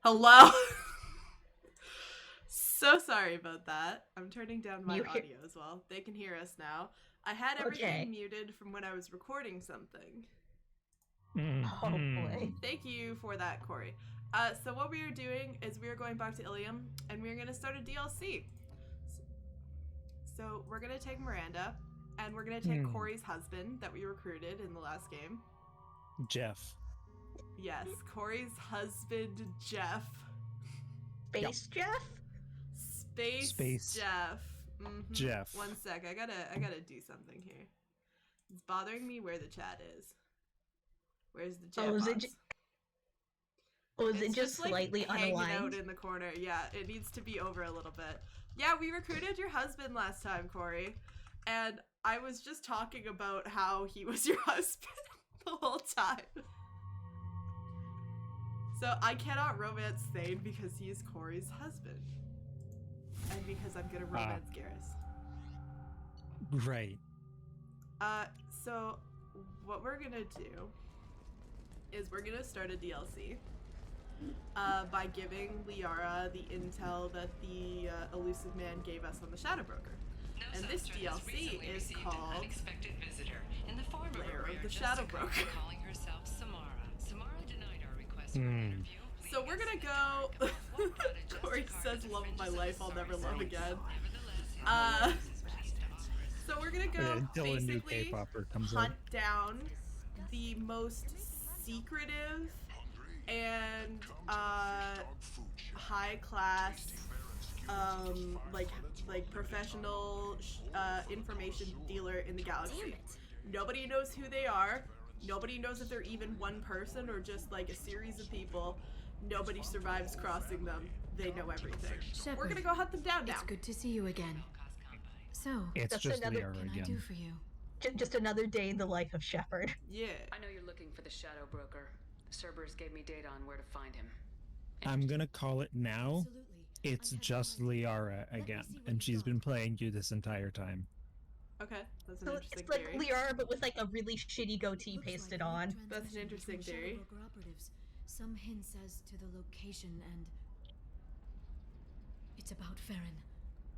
Hello? So sorry about that. I'm turning down my audio as well. They can hear us now. I had everything muted from when I was recording something. Oh boy. Thank you for that, Corey. So what we are doing is we are going back to Ilium, and we're going to start a DLC. So we're going to take Miranda, and we're going to take Corey's husband that we recruited in the last game. Jeff. Yes, Corey's husband, Jeff. Space Jeff? Space Jeff. Jeff. 1 sec, I gotta do something here. It's bothering me where the chat is. Where's the chat box? Is it just slightly hanging unaligned? out in the corner. Yeah, it needs to be over a little bit. Yeah, we recruited your husband last time, Corey. And I was just talking about how he was your husband the whole time. So I cannot romance Thane because he is Corey's husband. And because I'm gonna romance Garrus. Right. So what we're gonna do is we're gonna start a DLC by giving Liara the intel that the elusive man gave us on the Shadow Broker. And this DLC is called Unexpected visitor in the form Liara of the Shadow Broker. Calling herself Samara. Samara denied our request for an interview. So we're gonna go. Corey says, "Love of my life, I'll never love again." So we're gonna go basically hunt down the most secretive and high class, like professional information dealer in the galaxy. Nobody knows who they are. Nobody knows if they're even one person or just like a series of people. Nobody survives crossing them. They know everything. Shepard, we're gonna go hunt them down now. It's good to see you again. So, it's just Liara what can I do for you? Just another day in the life of Shepard. Yeah. I know you're looking for the Shadow Broker. Cerberus gave me data on where to find him. I'm gonna call it now. Absolutely. It's just Liara again, and she's been playing you this entire time. Okay, that's an interesting it's like theory. Liara, but with like a really shitty goatee pasted on. That's an interesting theory. Some hints as to the location, and it's about Farron.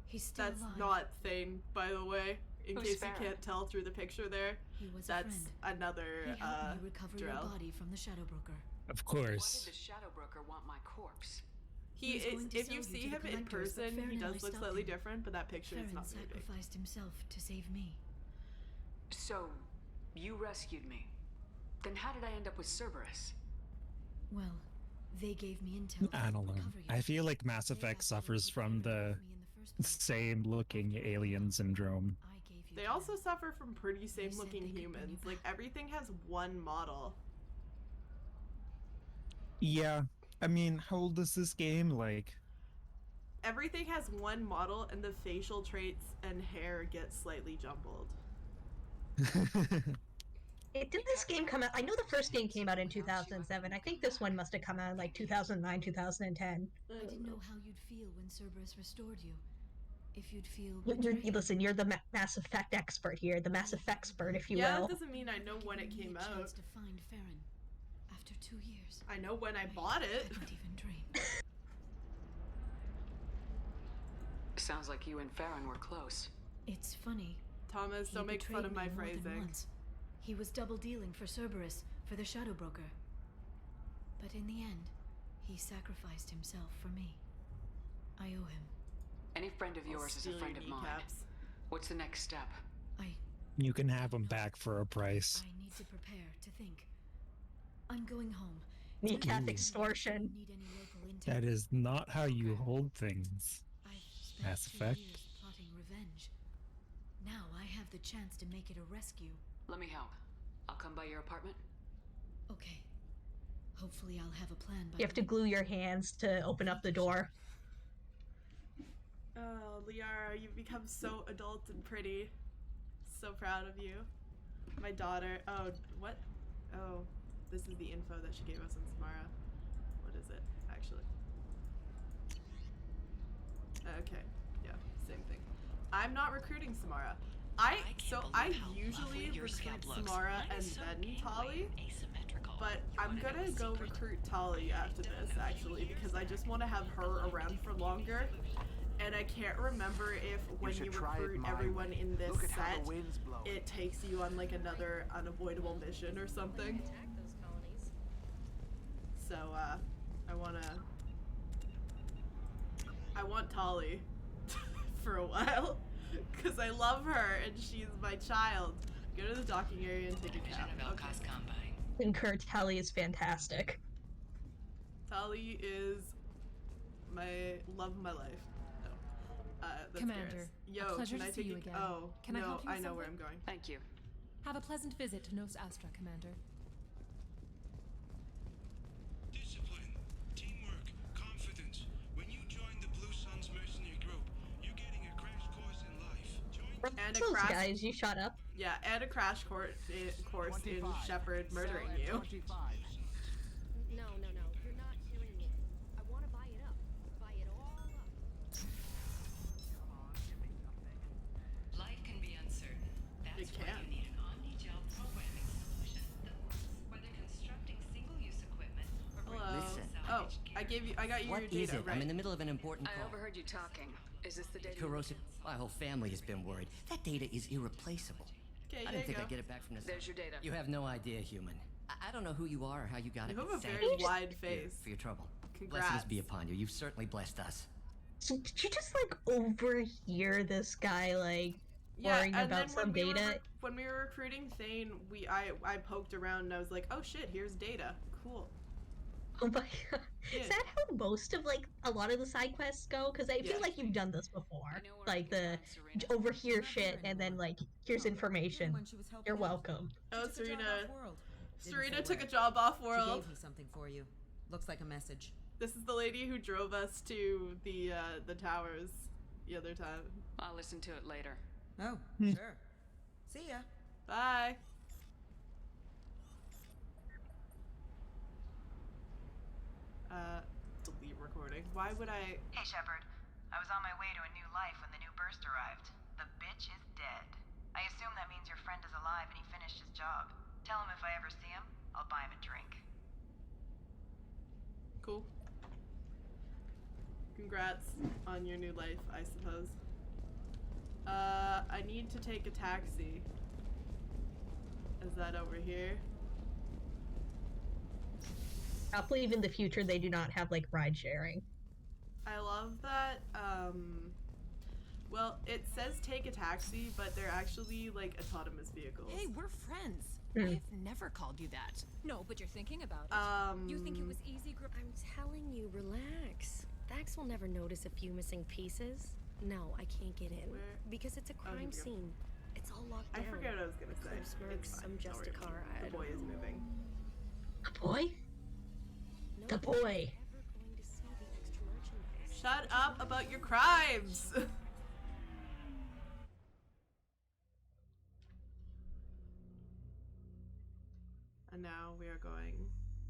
He's still That's alive. not Thane, by the way. In Who's case Farron? you can't tell through the picture there. He was That's a friend. another He helped me recover your Drell. body from the Shadow Broker. Of Why course. did the Shadow Broker want my corpse? He was is, going to if you sell see you to him the in collectors, but person, he Farron and I does look stopped slightly him. different, but that picture is Farron not very big. sacrificed himself to save me. So, you rescued me. Then how did I end up with Cerberus? Well, they gave me intel. I don't know. I feel like Mass Effect suffers from the same looking alien syndrome. They also suffer from pretty same looking humans. Like everything has one model. Yeah. I mean, how old is this game? Like, Everything has one model and the facial traits and hair get slightly jumbled. Did this game come out? I know the first game came out in 2007. I think this one must have come out in like 2009, 2010. I didn't know how you'd feel when Cerberus restored you. If you'd feel Listen, you're the Mass Effect expert here, the Mass Effect expert, if you Yeah, will. that doesn't mean I know when it came out. To find Farron after 2 years. I know when I bought it. I don't even dream. Sounds like you and Farron were close. It's funny. Thomas, don't make fun of my phrasing. He was double dealing for Cerberus, for the Shadow Broker. But in the end, he sacrificed himself for me. I owe him. Any friend of yours is a friend of mine. What's the next step? you can have him back for a price. I need to prepare to think. I'm going home. Kneecap extortion. Need any local intel. That is not how you hold things. I've Mass spent 2 Effect. years plotting revenge. Now I have the chance to make it a rescue. Let me help. I'll come by your apartment. Okay. Hopefully I'll have a plan by You have to glue your hands to open up the door. Oh, Liara, you've become so adult and pretty. So proud of you. My daughter. Oh, what? Oh, this is the info that she gave us on Samara. What is it, actually? Okay, yeah, same thing. I'm not recruiting Samara. I usually recruit Samara and then Tali. Asymmetrical. But I'm gonna go recruit Tali after this, actually, because I just want to have her around for longer. And I can't remember if when you recruit everyone in this set, it takes you on like another unavoidable mission or something. So, I want Tali for a while, because I love her and she's my child. Go to the docking area and take a cab. Okay. And Kurt Tally is fantastic. Tali is my love of my life. No. That's Commander, Garrus. Yo, a pleasure can I to see take you a... again. Oh, Can I no, help you with I know where I'm something? going. Thank you. Have a pleasant visit to Nos Astra, Commander. Discipline, teamwork, confidence. When you join the Blue Suns mercenary group, you're getting a crash course in life. Join And a Those crash... guys you shot up. Yeah, and a crash course in Shepard murdering you. No. You're not hearing me. I want to buy it up. Buy it all up. Life can be uncertain. That's It why can. you need an omni-gel programming solution that works, whether constructing single-use equipment or Hello. Listen. Oh, I got you What your is data, it? right? I'm in the middle of an important I call. overheard you talking. Is this the data? Corrosive. My whole family has been worried. That data is irreplaceable. Okay, I there didn't think you I'd go. get it back from the There's your data. You have no idea, human. I don't know who you are or how you got it. You have but a thank very you wide Here, face. for your trouble. Congrats. Blessings be upon you. You've certainly blessed us. So did you just like overhear this guy like Yeah, worrying and about then some data? when we were recruiting Thane, I poked around and I was like, oh shit, here's data. Cool. Oh my god. Yeah. Is that how most of like a lot of the side quests go? Because I Yeah. feel like you've done this before. I know where I Like can the find Serena. overhear shit and then like here's information. You're welcome. Oh, Serena. Didn't Serena say took where. a job off She world. gave me something for you. Looks like a message. This is the lady who drove us to the towers the other time. I'll listen to it later. Oh, sure. See ya. Bye. Delete recording. Why would I? Hey, Shepard. I was on my way to a new life when the new burst arrived. The bitch is dead. I assume that means your friend is alive and he finished his job. Tell him if I ever see him, I'll buy him a drink. Cool. Congrats on your new life, I suppose. I need to take a taxi. Is that over here? I believe in the future they do not have like ride sharing. I love that, well, it says take a taxi, but they're actually, like, autonomous vehicles. Hey, we're friends. Hmm. I've never called you that. No, but you're thinking about it. You think it was easy grip? I'm telling you, relax. Thax will never notice a few missing pieces. No, I can't get in. Where? Because it's a Oh, here crime we go. scene. It's all locked I down. forget what I was gonna say. Cliff Smirks, It's fine. some Don't just worry a about car. it. The boy is moving. The boy? No The one's boy. ever going to see the extra merchandise. Shut up about your crimes! And now we are going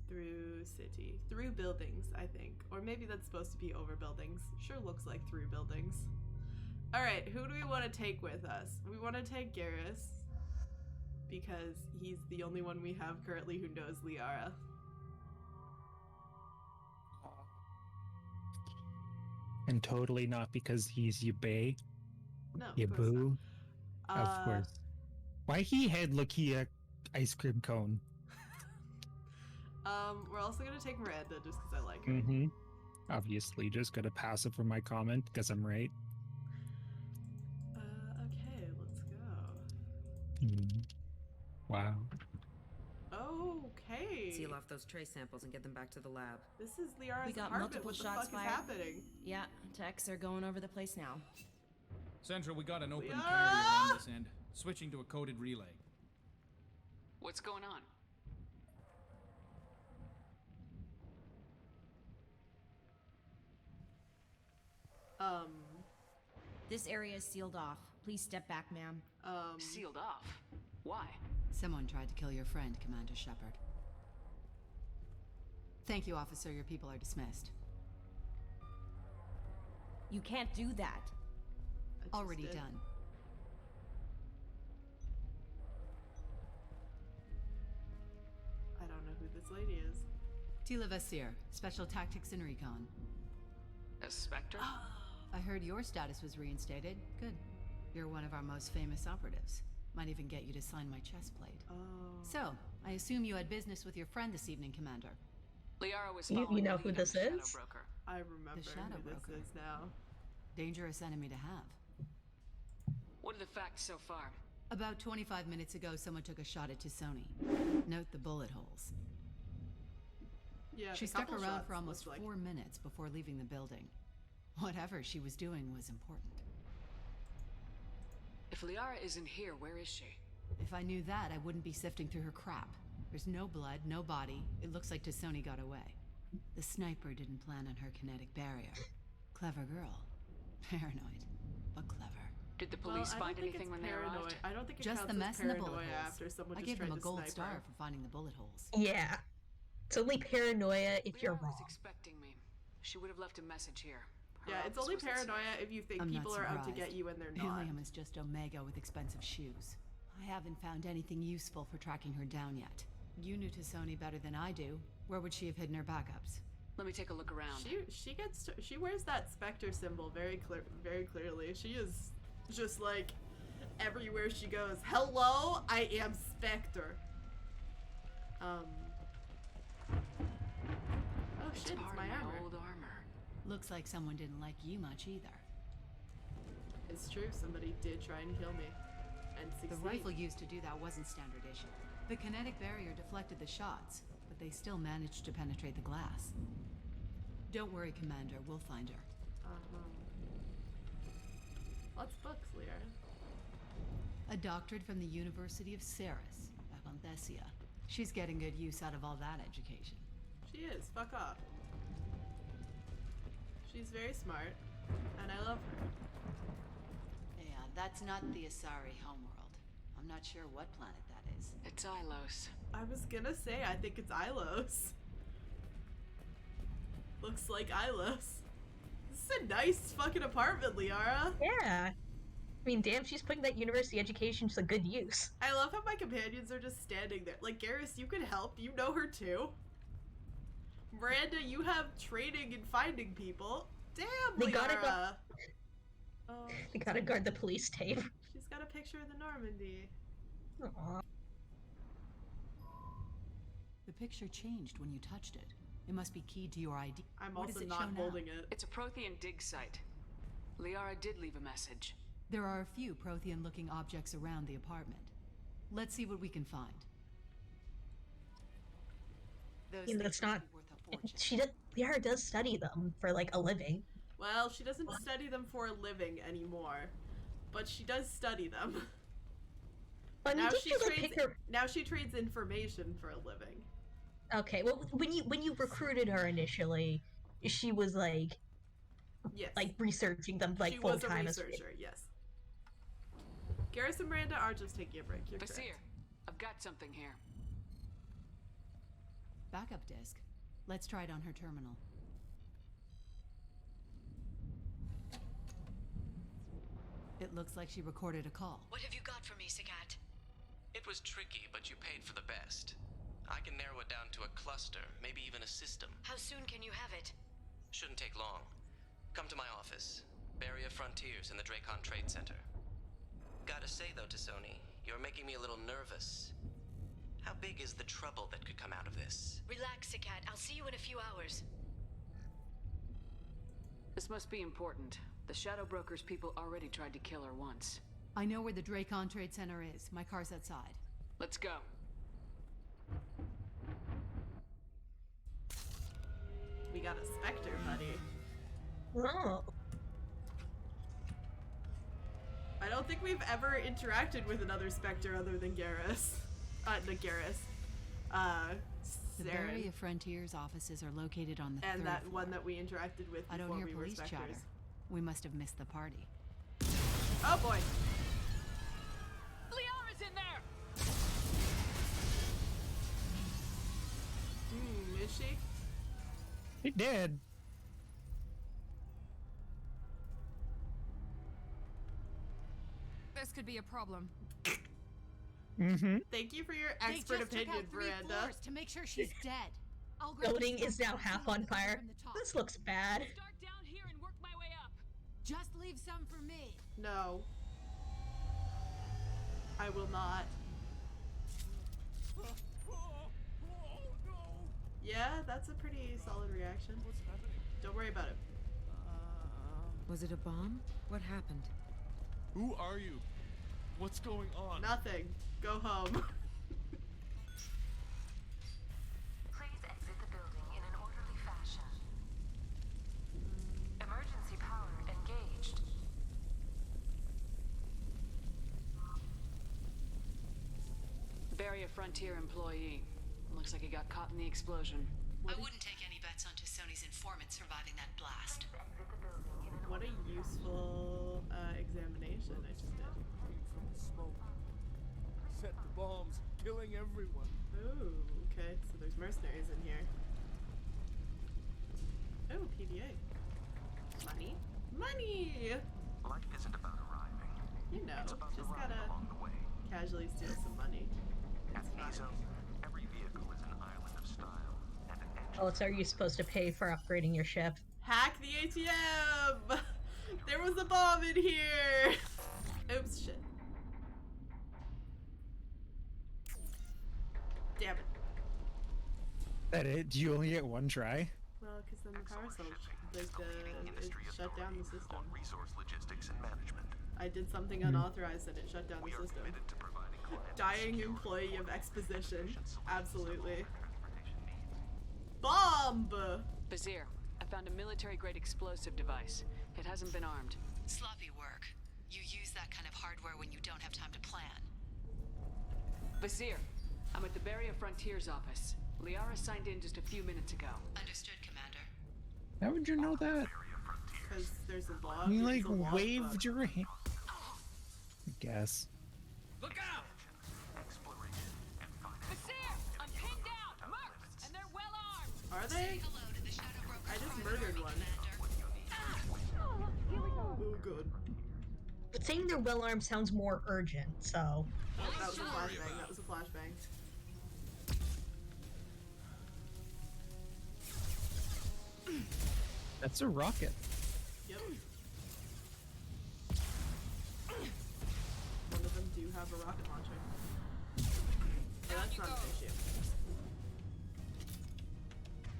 through city. Through buildings, I think. Or maybe that's supposed to be over buildings. Sure looks like through buildings. Alright, who do we want to take with us? We want to take Garrus. Because he's the only one we have currently who knows Liara. And totally not because he's Yubei. No, of course Yabu. not. Of course. Why he had Lakia ice cream cone? We're also gonna take Miranda just because I like her. Mm-hmm. Obviously, just gonna pass it for my comment because I'm right. Okay, let's go. Mm. Wow. Okay. Seal off those trace samples and get them back to the lab. This is Liara's We got apartment. multiple What the shots fuck fired. is happening? Yeah, techs are going over the place now. Central, we got an open Liara! carrier on this end. Switching to a coded relay. What's going on? This area is sealed off. Please step back, ma'am. Sealed off. Why? Someone tried to kill your friend, Commander Shepard. Thank you, officer. Your people are dismissed. You can't do that. I just Already did. done. I don't know who this lady is. Tila Vasir, Special Tactics and Recon. A Spectre? I heard your status was reinstated. Good. You're one of our most famous operatives. Might even get you to sign my chest plate. Oh. So, I assume you had business with your friend this evening, Commander. Liara was You know who this is? Broker. I remember The Shadow who Broker. this is now. Dangerous enemy to have. What are the facts so far? About 25 minutes ago, someone took a shot at Tisoni. Note the bullet holes. Yeah, She a stuck couple around shots, for almost looks like. 4 minutes before leaving the building. Whatever she was doing was important. If Liara isn't here, where is she? If I knew that, I wouldn't be sifting through her crap. There's no blood, no body. It looks like Tisoni got away. The sniper didn't plan on her kinetic barrier. Clever girl. Paranoid, but clever. Did the police I don't find think anything it's when they paranoid. arrived? I don't think it Just counts the as mess and the bullet paranoia holes. after someone I just gave tried them a to gold snipe star her. for finding the bullet holes. Yeah. It's only paranoia if you're Liara was wrong. expecting me. She would have left a message here. Her Yeah, it's office only was at paranoia if you think I'm people not are out to surprised. get you and they're not. Helium is just Omega with expensive shoes. I haven't found anything useful for tracking her down yet. You knew Tisoni better than I do. Where would she have hidden her backups? Let me take a look around. She wears that Spectre symbol very clearly. She is just like everywhere she goes. Hello, I am Spectre. Oh shit, it's my armor. Old armor. Looks like someone didn't like you much either. It's true, somebody did try and kill me. And succeed. The rifle used to do that wasn't standard issue. The kinetic barrier deflected the shots, but they still managed to penetrate the glass. Don't worry, Commander. We'll find her. Lots of books, Liara. A doctorate from the University of Ceres, Avanthesia. She's getting good use out of all that education. She is. Fuck off. She's very smart, and I love her. Yeah, that's not the Asari homeworld. I'm not sure what planet that is. It's Ilos. I was gonna say, I think it's Ilos. Looks like Ilos. This is a nice fucking apartment, Liara. Yeah. I mean, damn, she's putting that university education to good use. I love how my companions are just standing there. Like, Garrus, you can help. You know her too. Miranda, you have training in finding people. Damn, They Liara. gotta Oh, They gotta guard the police tape. she's got a picture of the Normandy. Aww. The picture changed when you touched it. It must be keyed to your ID. I'm What does also it not show now? holding it. It's a Prothean dig site. Liara did leave a message. There are a few Prothean-looking objects around the apartment. Let's see what we can find. Those Yeah, things that's might not. be worth a fortune. Liara does study them for like a living. Well, she doesn't study them for a living anymore, but she does study them. I mean, did you pick her? Now she trades information for a living. Okay, well, when you recruited her initially, she was like Yes. like researching them like She full was a time. researcher, yes. Garrus and Miranda are just taking a break. You're Vasir, correct. I've got something here. Backup disk. Let's try it on her terminal. It looks like she recorded a call. What have you got for me, Sagat? It was tricky, but you paid for the best. I can narrow it down to a cluster, maybe even a system. How soon can you have it? Shouldn't take long. Come to my office. Barrier Frontiers in the Dracon Trade Center. Gotta say though, Tisoni, you're making me a little nervous. How big is the trouble that could come out of this? Relax, Sagat. I'll see you in a few hours. This must be important. The Shadow Broker's people already tried to kill her once. I know where the Dracon Trade Center is. My car's outside. Let's go. We got a Spectre, buddy. Oh. I don't think we've ever interacted with another Spectre other than Garrus. Not Garrus. The Saren. Barrier Frontiers offices are located on the And third that floor. one that we interacted with I don't before hear we were police Spectres. chatter. We must have missed the party. Oh boy. Liara's in there! Is she? He did. This could be a problem. Thank you for your They expert just took opinion, out 3 Miranda. floors to make sure she's dead. I'll grab the Building is stuff now and half seal on the cover fire. from the top. This looks bad. Start down here and work my way up. Just leave some for me. No. I will not. Yeah, that's a pretty solid reaction. What's happening? Don't worry about it. Was it a bomb? What happened? Who are you? What's going on? Nothing. Go home. Please exit the building in an orderly fashion. Emergency power engaged. Barrier Frontier employee. Looks like he got caught in the explosion. I wouldn't take any bets on Sony's informant surviving that blast. What a useful examination I just did. Coming from the smoke. Set the bombs, killing everyone. Ooh, okay. So there's mercenaries in here. Oh, PDA. Money? Money! Life isn't about arriving. You know, It's about just arriving gotta along the way. casually steal some money. At It's fine. Mizo, every vehicle is an island of style and an engine. Oh, so are you supposed to pay for upgrading your ship? Hack the ATM! There was a bomb in here! Oops, shit. Damn it. That it? Do you only get one try? Well, because then the power cell, like it shut down the system. On resource logistics and management. I did something unauthorized and it shut down the system. Committed to providing clients Dying employee of exposition. Absolutely. Bomb! Bazir, I found a military-grade explosive device. It hasn't been armed. Sloppy work. You use that kind of hardware when you don't have time to plan. Bazir, I'm at the Barrier Frontiers office. Liara signed in just a few minutes ago. Understood, Commander. How would you know that? Because there's a log. You there's like a log waved book. your hand. I guess. Look out! exploration and finance. Basir! I'm pinned down! Mercs! And they're well armed! Are they? Hello to the Shadow Broker. I just murdered one. Oh, good. But saying they're well armed sounds more urgent, so. Oh, that was a flashbang. That was a flashbang. That's a rocket. Yep. One of them do have a rocket launcher. So that's not an issue.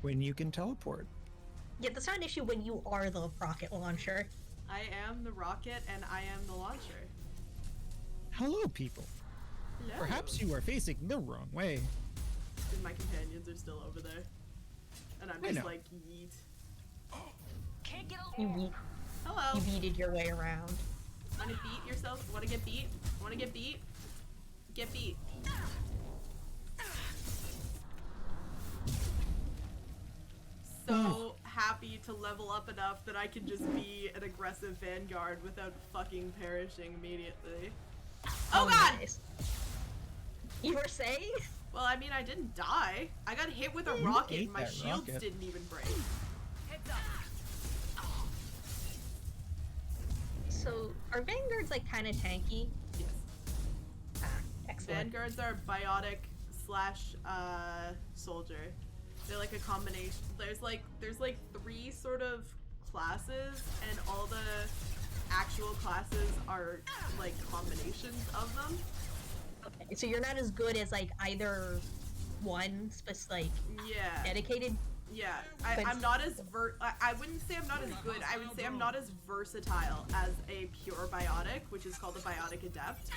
When you can teleport. Yeah, that's not an issue when you are the rocket launcher. I am the rocket and I am the launcher. Hello, people. Hello. Perhaps you are facing the wrong way. And my companions are still over there. And I'm I just know. like, yeet. Can't get You yeet, Hello. you yeeted your way around. Wanna beat yourself? Wanna get beat? Wanna get beat? Get beat. So happy to level up enough that I can just be an aggressive vanguard without fucking perishing immediately. Oh god! Nice. You were saying? Well, I mean, I didn't die. I got hit with a You rocket ate and my that shields rocket. didn't even break. Heads up! So, are vanguards like kind of tanky? Yes. Ah, excellent. Vanguards are biotic slash soldier. They're like a combination. There's like 3 sort of classes, and all the actual classes are like combinations of them. Okay, so you're not as good as like either one like Yeah. dedicated. Yeah, But- I'm not as I wouldn't say I'm not as good. I would say I'm not as versatile as a pure biotic, which is called a biotic adept.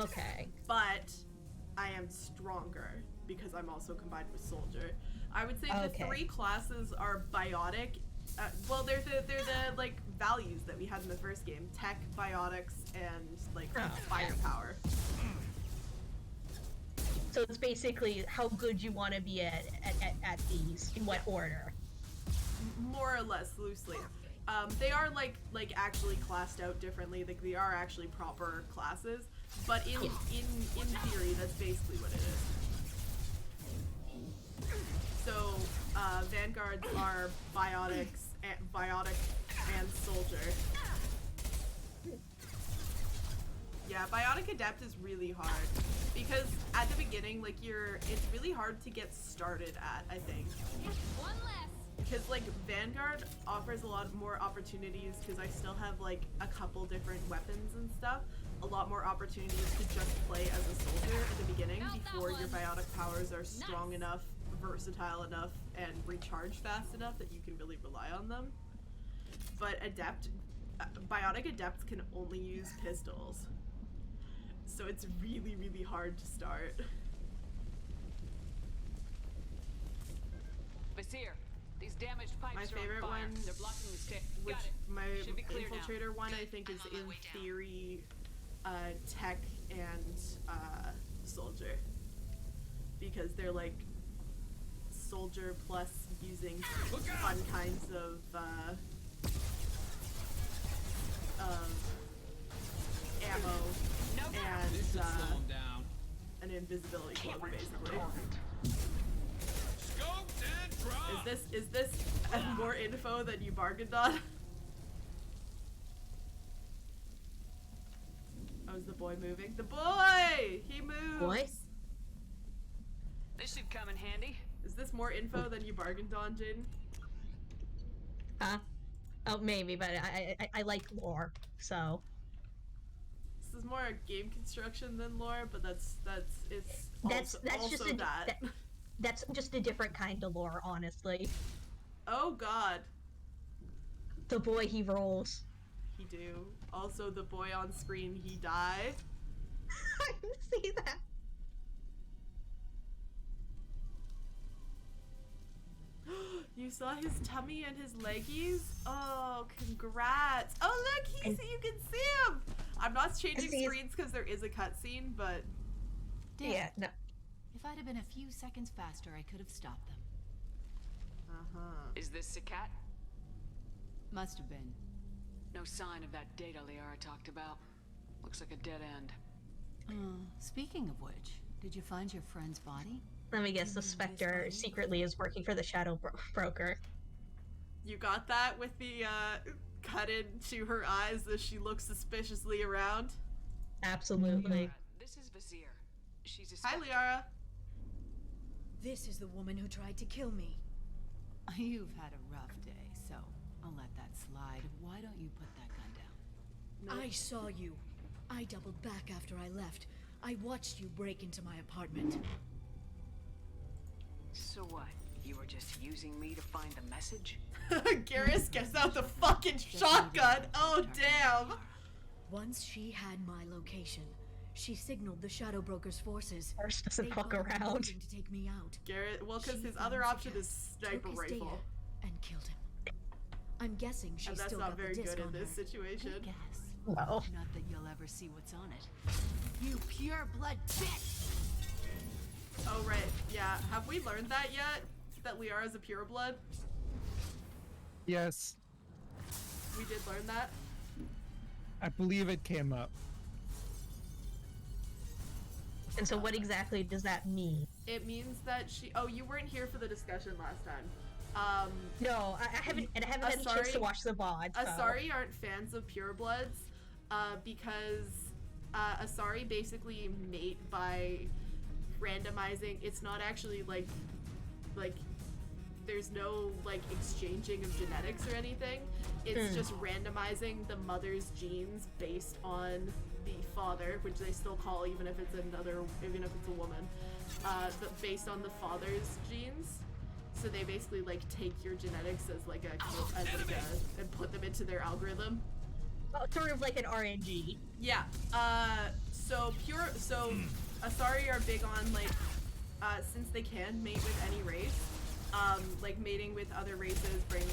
Okay. But I am stronger because I'm also combined with soldier. I would say the Okay. 3 classes are biotic. Well, they're the like values that we had in the first game: tech, biotics, and like firepower. So it's basically how good you want to be at these, in what order. More or less loosely. They are like actually classed out differently. Like they are actually proper classes, but in theory, that's basically what it is. So vanguards are biotic and soldier. Yeah, Biotic Adept is really hard because at the beginning, like it's really hard to get started at, I think. One less. Because like Vanguard offers a lot more opportunities because I still have like a couple different weapons and stuff. A lot more opportunities to just play as a soldier at the beginning before your biotic powers are strong enough, versatile enough, and recharge fast enough that you can really rely on them. But Biotic Adepts can only use pistols. So it's really, really hard to start. Vasir, these damaged pipes My are favorite on fire. one, They're blocking the stick. which Got it. my Should be clear infiltrator now. one I think is in theory tech and soldier, because they're like soldier plus using fun kinds of ammo and an invisibility cloak, basically. Is this more info than you bargained on? Oh, is the boy moving? The boy! He moves! Boy? This should come in handy. Is this more info than you bargained on, Jaden? Huh? Oh, maybe, but I like lore, so. This is more game construction than lore, but that's just a different kind of lore, honestly. Oh god. The boy, he rolls. He do. Also, the boy on screen, he die. I didn't see that. You saw his tummy and his leggies? Oh, congrats. Oh, look, you can see him! I'm not changing screens because there is a cutscene, but... Damn. Yeah, no. If I'd have been a few seconds faster, I could have stopped them. Is this Sakat? Must have been. No sign of that data Liara talked about. Looks like a dead end. Speaking of which, did you find your friend's body? Let me guess, the Spectre secretly is working for the Shadow Broker. You got that with the cut into her eyes as she looks suspiciously around? Absolutely. This is Vasir. She's a Hi, Spectre. Liara. This is the woman who tried to kill me. You've had a rough day, so I'll let that slide. Why don't you put that gun down? I saw you. I doubled back after I left. I watched you break into my apartment. So what? You were just using me to find the message? Garrus gets out the fucking shotgun. Oh, damn. Once she had my location, she signaled the Shadow Broker's forces. First doesn't They fuck bombed the around. building to take me out. Garrett, well, because She his found other option Sakat, is sniper took his rifle. data, and killed him. I'm guessing she's And that's still not got very the disc good in on this her. situation. Good guess. No. Not that you'll ever see what's on it. You pure blood bitch! Oh, right. Yeah. Have we learned that yet? That Liara's a pureblood? Yes, We did learn that? I believe it came up. And so what exactly does that mean? It means that she... Oh, you weren't here for the discussion last time. No, I haven't had a chance to watch the VOD. So. Asari aren't fans of purebloods, because Asari basically mate by randomizing. It's not actually like there's no like exchanging of genetics or anything. It's just randomizing the mother's genes based on the father, which they still call even if it's a woman, but based on the father's genes. So they basically like take your genetics as like a and put them into their algorithm. Oh, sort of like an RNG. Yeah. So Asari are big on like since they can mate with any race, like mating with other races brings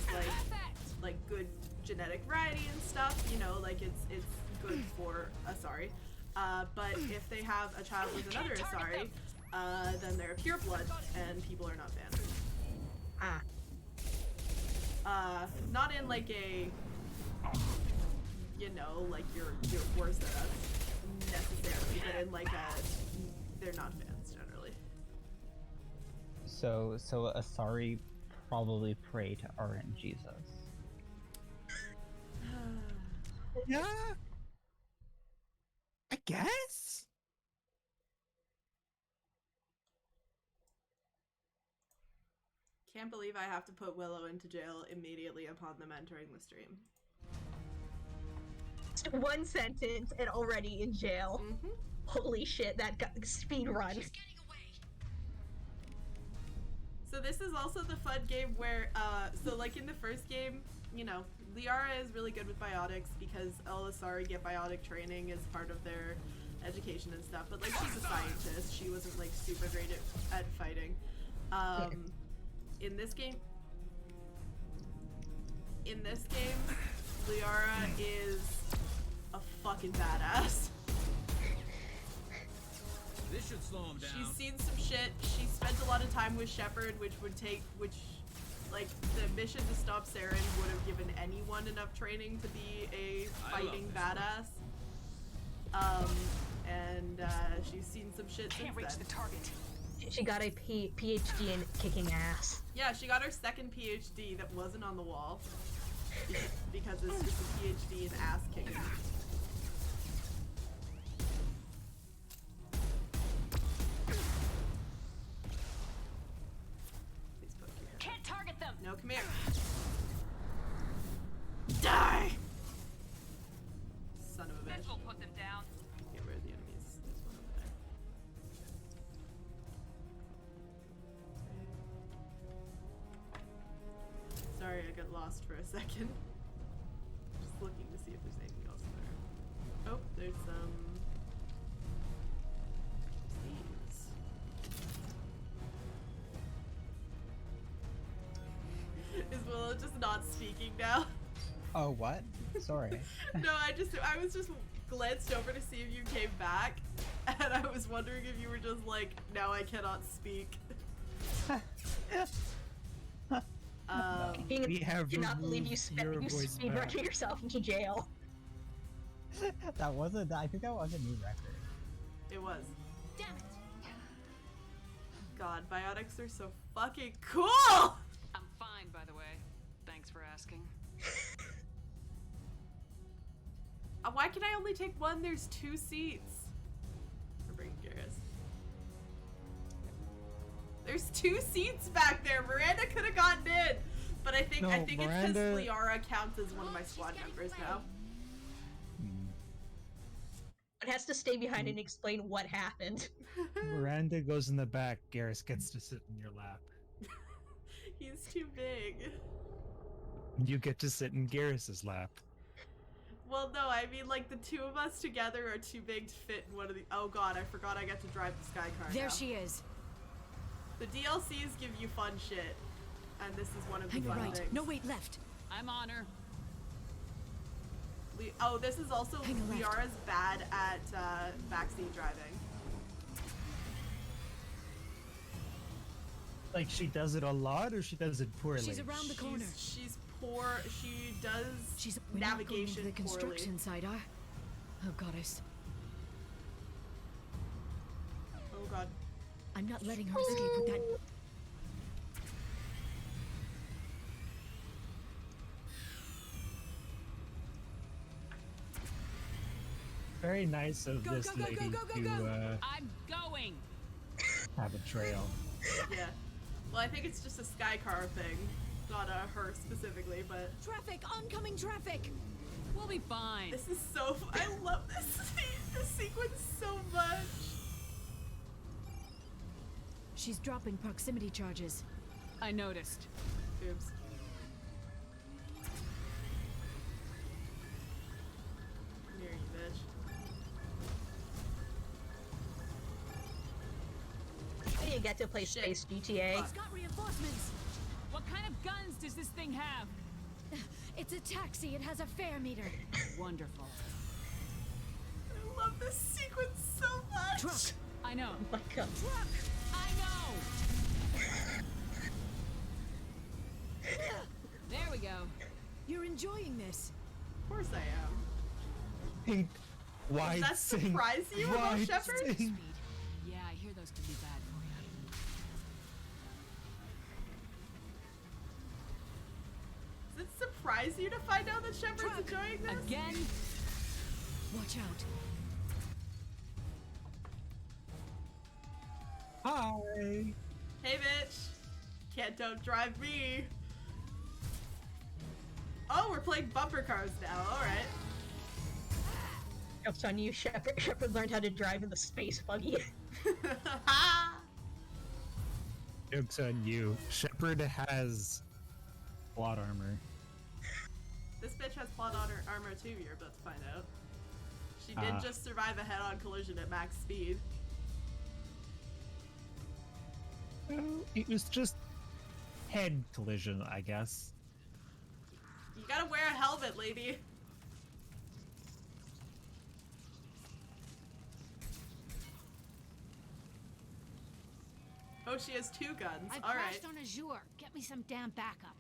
like good genetic variety and stuff. You know, like it's good for Asari. But if they have a child with another Asari, then they're a pureblood, and people are not fans. Not in like a, you know, like you're worse than us necessarily, but in like they're not fans generally. So Asari probably pray to RNGesus. Yeah. I guess. Can't believe I have to put Willow into jail immediately upon them entering the stream. Just one sentence and already in jail. Mm-hmm. Holy shit, that got speed run. So this is also the fun game where, so like in the first game, you know, Liara is really good with biotics because Elisari get biotic training as part of their education and stuff, but like she's a scientist, she wasn't like super great at fighting. In this game, Liara is a fucking badass. This should slow him down. She's seen some shit. She spent a lot of time with Shepard, which like, the mission to stop Saren would have given anyone enough training to be a fighting badass. She's seen some shit since then. The target. She got a PhD in kicking ass. Yeah, she got her second PhD that wasn't on the wall because it's just a PhD in ass kicking. Can't target them. No, come here. Die! Son of a bitch. This will put them down. Get rid of the enemies. There's one over there. Sorry, I got lost for a second. Just looking to see if there's anything else there. Oh, there's some these. Is Willow just not speaking now? Oh, what? Sorry. No, I was just glanced over to see if you came back, and I was wondering if you were just like, now I cannot speak. We have cannot believe you voice speed back. running yourself into jail. That wasn't. I think that was a new record. It was. Damn it. God, biotics are so fucking cool! I'm fine, by the way. Thanks for asking. Why can I only take one? There's 2 seats. We're bringing Garrus. There's 2 seats back there. Miranda could have gotten in, but I think it's because Liara counts as one of my squad members now. It has to stay behind and explain what happened. Miranda goes in the back. Garrus gets to sit in your lap. He's too big. You get to sit in Garrus's lap. Well, no, I mean, like, the 2 of us together are too big to fit in one of the— oh god, I forgot I got to drive the Sky Car There now. she is. The DLCs give you fun shit, and this is one of the Hang fun right. things. No, wait, left. I'm on her. Oh, this is also Hang a left. Liara's bad at backseat driving. Like, she does it a lot, or she does it poorly? She's around the corner. She's poor. She does We're not going navigation into the construction poorly. side, Oh, goddess. Oh god. I'm not letting her escape with that. Very nice of this lady to I'm going. have a trail. Yeah. Well, I think it's just a Sky Car thing, not her specifically, but Traffic! Oncoming traffic! We'll be fine. this is so. I love this sequence so much. She's dropping proximity charges. I noticed. Oops. Here, you bitch. How do you get to play Space GTA? It's got reinforcements! What kind of guns does this thing have? It's a taxi. It has a fare meter. Wonderful. I love this sequence so much. Truck. I know. Oh my god. Truck. I know. There we go. You're enjoying this. Of course I am. Pink, white, Does that surprise you about Shepard? sing. Yeah, I hear those could be bad for Does it surprise you to find out that Shepard's enjoying this? you. Again? Watch out. Hi. Hey, bitch. Can't don't drive me. Oh, we're playing bumper cars now. All right. Jokes on you, Shepard. Shepard learned how to drive in the space buggy. Joke's on you. Shepard has plot armor. This bitch has plot armor too, you're about to find out. She did just survive a head-on collision at max speed. Well, it was just head collision, I guess. You gotta wear a helmet, lady. Oh, she has 2 guns. I All crashed right. on Azure. Get me some damn backup.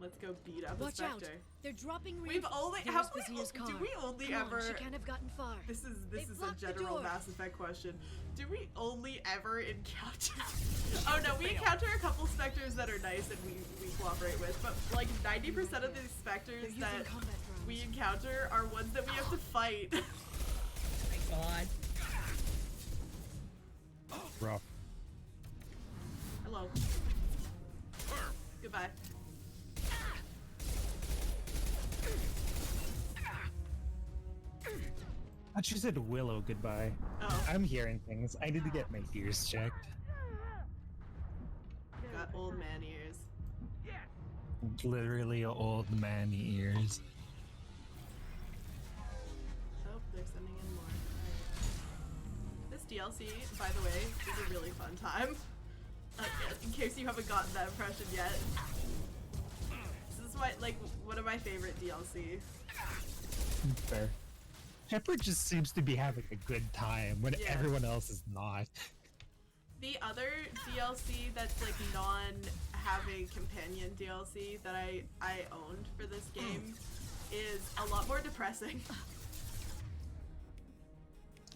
Let's go beat up Watch a out! Spectre. They're dropping We've only There's have we, Vizier's car. do we only Come ever on, she can't have gotten far. This is a blocked the general door. Mass Effect question. Do we only ever encounter Oh no, we encounter a couple Spectres that are nice and we cooperate with, but like 90% of these Spectres that we encounter are ones that we have to fight. Oh my god. Rough. Hello. Goodbye. I thought you said Willow goodbye. Oh. I'm hearing things. I need to get my ears checked. Got old man ears. Literally old man ears. Oh, they're sending in more. Right. This DLC, by the way, is a really fun time. In case you haven't gotten that impression yet. This is why, like, one of my favorite DLC. Fair. Pepper just seems to be having a good time when everyone else is not. The other DLC that's like non-having companion DLC that I owned for this game is a lot more depressing.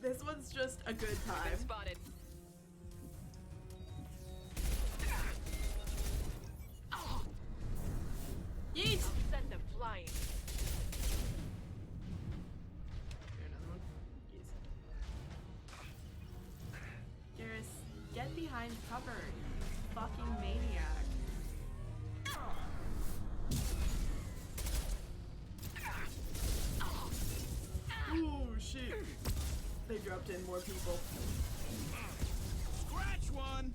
This one's just a good time. Spotted. Yeet! Send them flying. Garrus, get behind cover, you fucking maniac. Ooh, shit. They dropped in more people. Scratch one!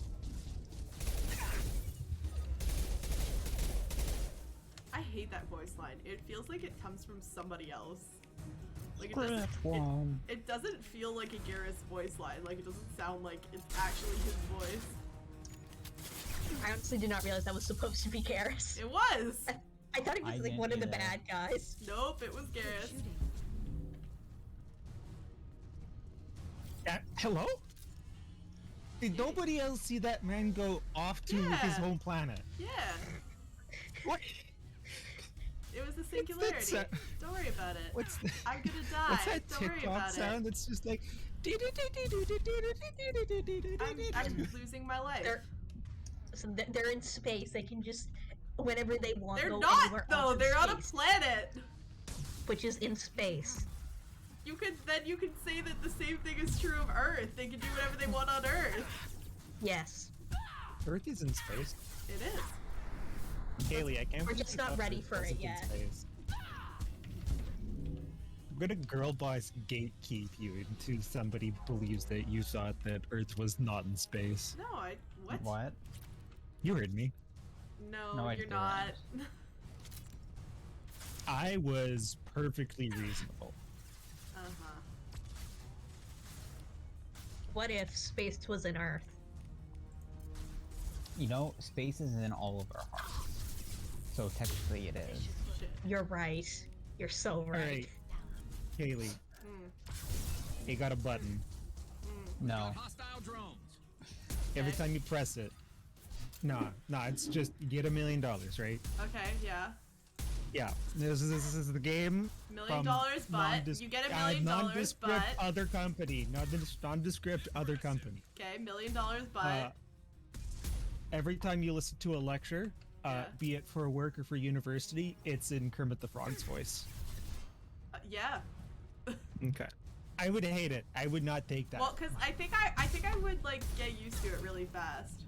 I hate that voice line. It feels like it comes from somebody else. Like it doesn't feel like a Garrus voice line. Like it doesn't sound like it's actually his voice. I honestly did not realize that was supposed to be Garrus. It was! I thought he was like one of the bad guys. Nope, it was Garrus. Hello? Did nobody else see that man go off to his home planet? Yeah. What? It was a singularity. Don't worry about it. I'm gonna die. What's that Don't worry TikTok about sound? It's just like. I'm losing my life. They're in space. They can just, whenever they want, They're go not anywhere though. else in They're on a space, planet. which is in space. You could say that the same thing is true of Earth. They can do whatever they want on Earth. Yes. Earth is in space. It is. Kaylee, I can't. We're believe just you not thought ready Earth for it wasn't in yet. space. I'm gonna girl boss gatekeep you until somebody believes that you thought that Earth was not in space. No, what? What? You heard me. No, I you're didn't. not. I was perfectly reasonable. Uh-huh. What if space was in Earth? You know, space is in all of our hearts. So technically it is. You're right. You're so right. Alright. Kaylee. You got a button. No. Hostile drones. Every time you press it. Nah, it's just you get $1 million, right? Okay, yeah. Yeah. This is the game. $1 million, but you get $1 million, nondescript but other company. Nondescript other company. okay, $1 million, but Every time you listen to a lecture, be it for work or for university, it's in Kermit the Frog's voice. Yeah. Okay. I would hate it. I would not take that. Well, because I think I would like get used to it really fast.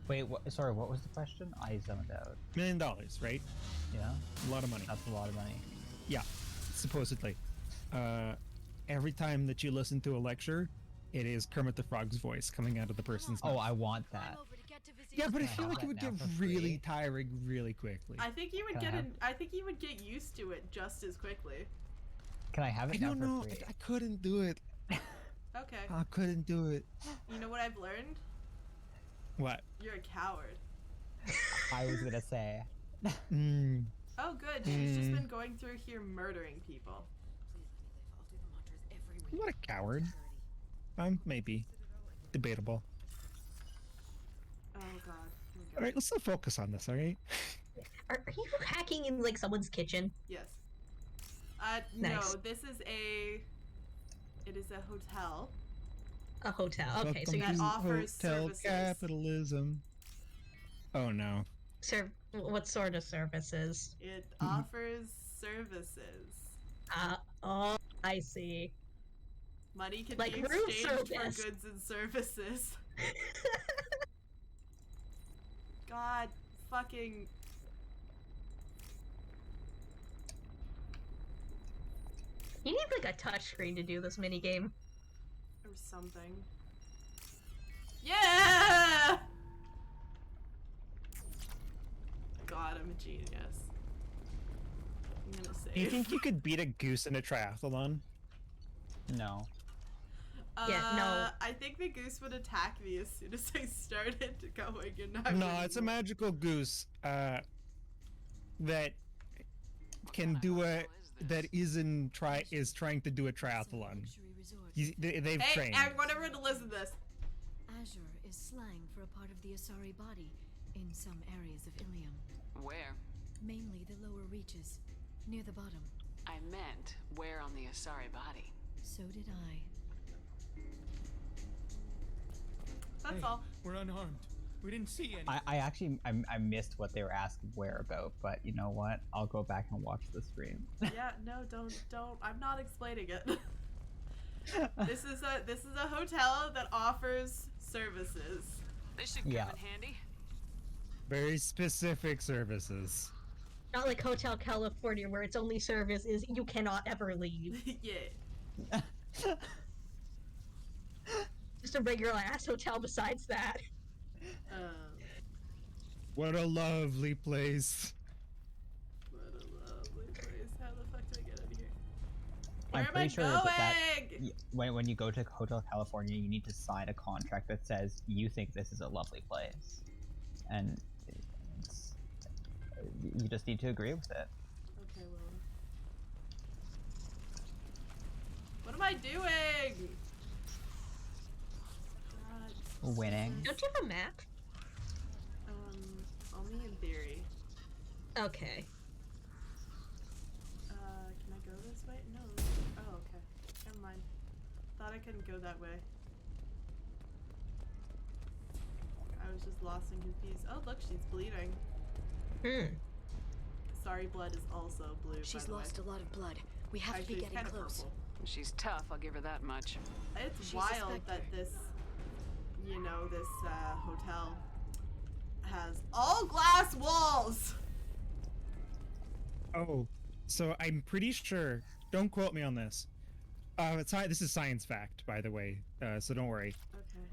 Wait, sorry, what was the question? I zoned out. $1 million, right? Yeah. A lot of money. That's a lot of money. Yeah, supposedly. Every time that you listen to a lecture, it is Kermit the Frog's voice coming out of the person's mouth. Oh, I want that. Yeah, but I feel like it would get really tiring really quickly. I think you would I think you would get used to it just as quickly. Can I have it now for free? I couldn't do it. Okay. I couldn't do it. You know what I've learned? What? You're a coward. I was gonna say. Oh, good. She's just been going through here murdering people. I'm not a coward. Maybe. Debatable. Oh god. Alright, let's not focus on this, alright? Are you hacking in like someone's kitchen? Yes. Nice. No, this is it is a hotel. A hotel. Okay, so that offers hotel services. capitalism. Oh no. What sort of services? It offers services. Oh, I see. Money can Like be room exchanged for service. goods and services. God fucking. You need like a touchscreen to do this minigame. Or something. Yeah! God, I'm a genius. I'm gonna say. Do you think you could beat a goose in a triathlon? No. Yeah, no. I think the goose would attack me as soon as I started going. And No, it's a magical goose that can do that is trying to do a triathlon. They've trained. Hey, I want everyone to listen to this. Azure is slang for a part of the Asari body in some areas of Ilium. Where? Mainly the lower reaches, near the bottom. I meant where on the Asari body. So did I. That's all. We're unharmed. We didn't see any. I actually I missed what they were asking where about, but you know what? I'll go back and watch the stream. Yeah, no, don't. I'm not explaining it. This is a hotel that offers services. This should come in handy. Very specific services. Not like Hotel California where its only service is you cannot ever leave. Yeah. Just a regular ass hotel besides that. What a lovely place. What a lovely place. How the fuck do I get out of here? I'm Where am I pretty sure going? when you go to Hotel California, you need to sign a contract that says you think this is a lovely place, and you just need to agree with it. Okay, well. What am I doing? God. Winning. Don't you have a map? Only in theory. Okay. Can I go this way? No. Oh, okay. Never mind. Thought I couldn't go that way. I was just lost and confused. Oh, look, she's bleeding. Sorry, blood is also blue. She's by the lost way. a lot of blood. We have to be Actually, it's getting kinda close. purple. She's tough, I'll give her that much. It's She's a wild specter. that this, this hotel has all glass walls. Oh, so I'm pretty sure. Don't quote me on this. This is science fact, by the way. So don't worry.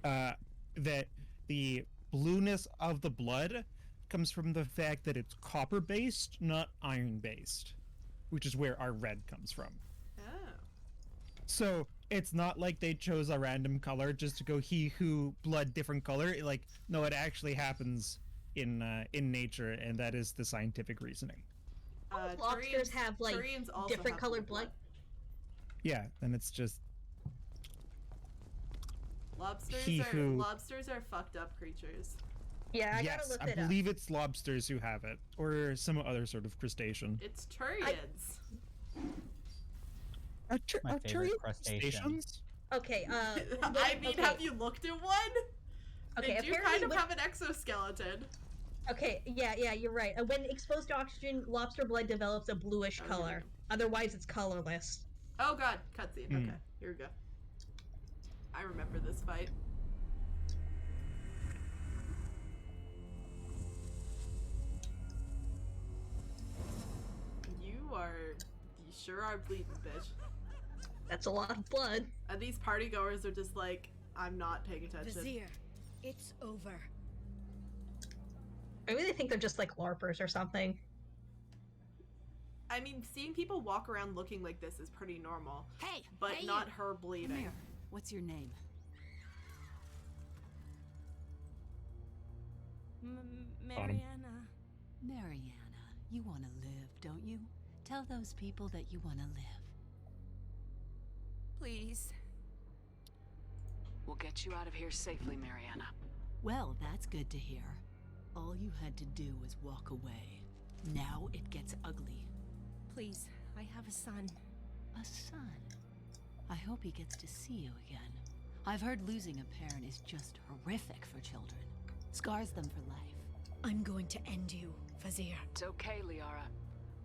Okay. That the blueness of the blood comes from the fact that it's copper-based, not iron-based, which is where our red comes from. Oh. So it's not like they chose a random color just to go he who blood different color. Like no, it actually happens in nature, and that is the scientific reasoning. Lobsters have like Turians also different have colored blood. Yeah, and it's just Lobsters are fucked up creatures. Yeah, I yes, gotta look I it up. believe it's lobsters who have it, or some other sort of crustacean. It's Turians. Are My favorite Turians crustacean. crustaceans? Okay, I mean, okay. have you looked at one? Okay, They do apparently kind of with- have an exoskeleton. Okay, yeah, you're right. When exposed to oxygen, lobster blood develops a bluish color. Otherwise, it's colorless. Oh god, cutscene. Okay, here we go. I remember this fight. You sure are bleeding, bitch. That's a lot of blood. And these party goers are just like, I'm not paying attention. Vizier, it's over. Maybe they think they're just like LARPers or something. I mean, seeing people walk around looking like this is pretty normal. Hey! But hey not you. her bleeding. Come here. What's your name? Mariana. Mariana. You want to live, don't you? Tell those people that you want to live. Please. We'll get you out of here safely, Mariana. Well, that's good to hear. All you had to do was walk away. Now it gets ugly. Please, I have a son. A son? I hope he gets to see you again. I've heard losing a parent is just horrific for children. Scars them for life. I'm going to end you, Vizier. It's okay, Liara.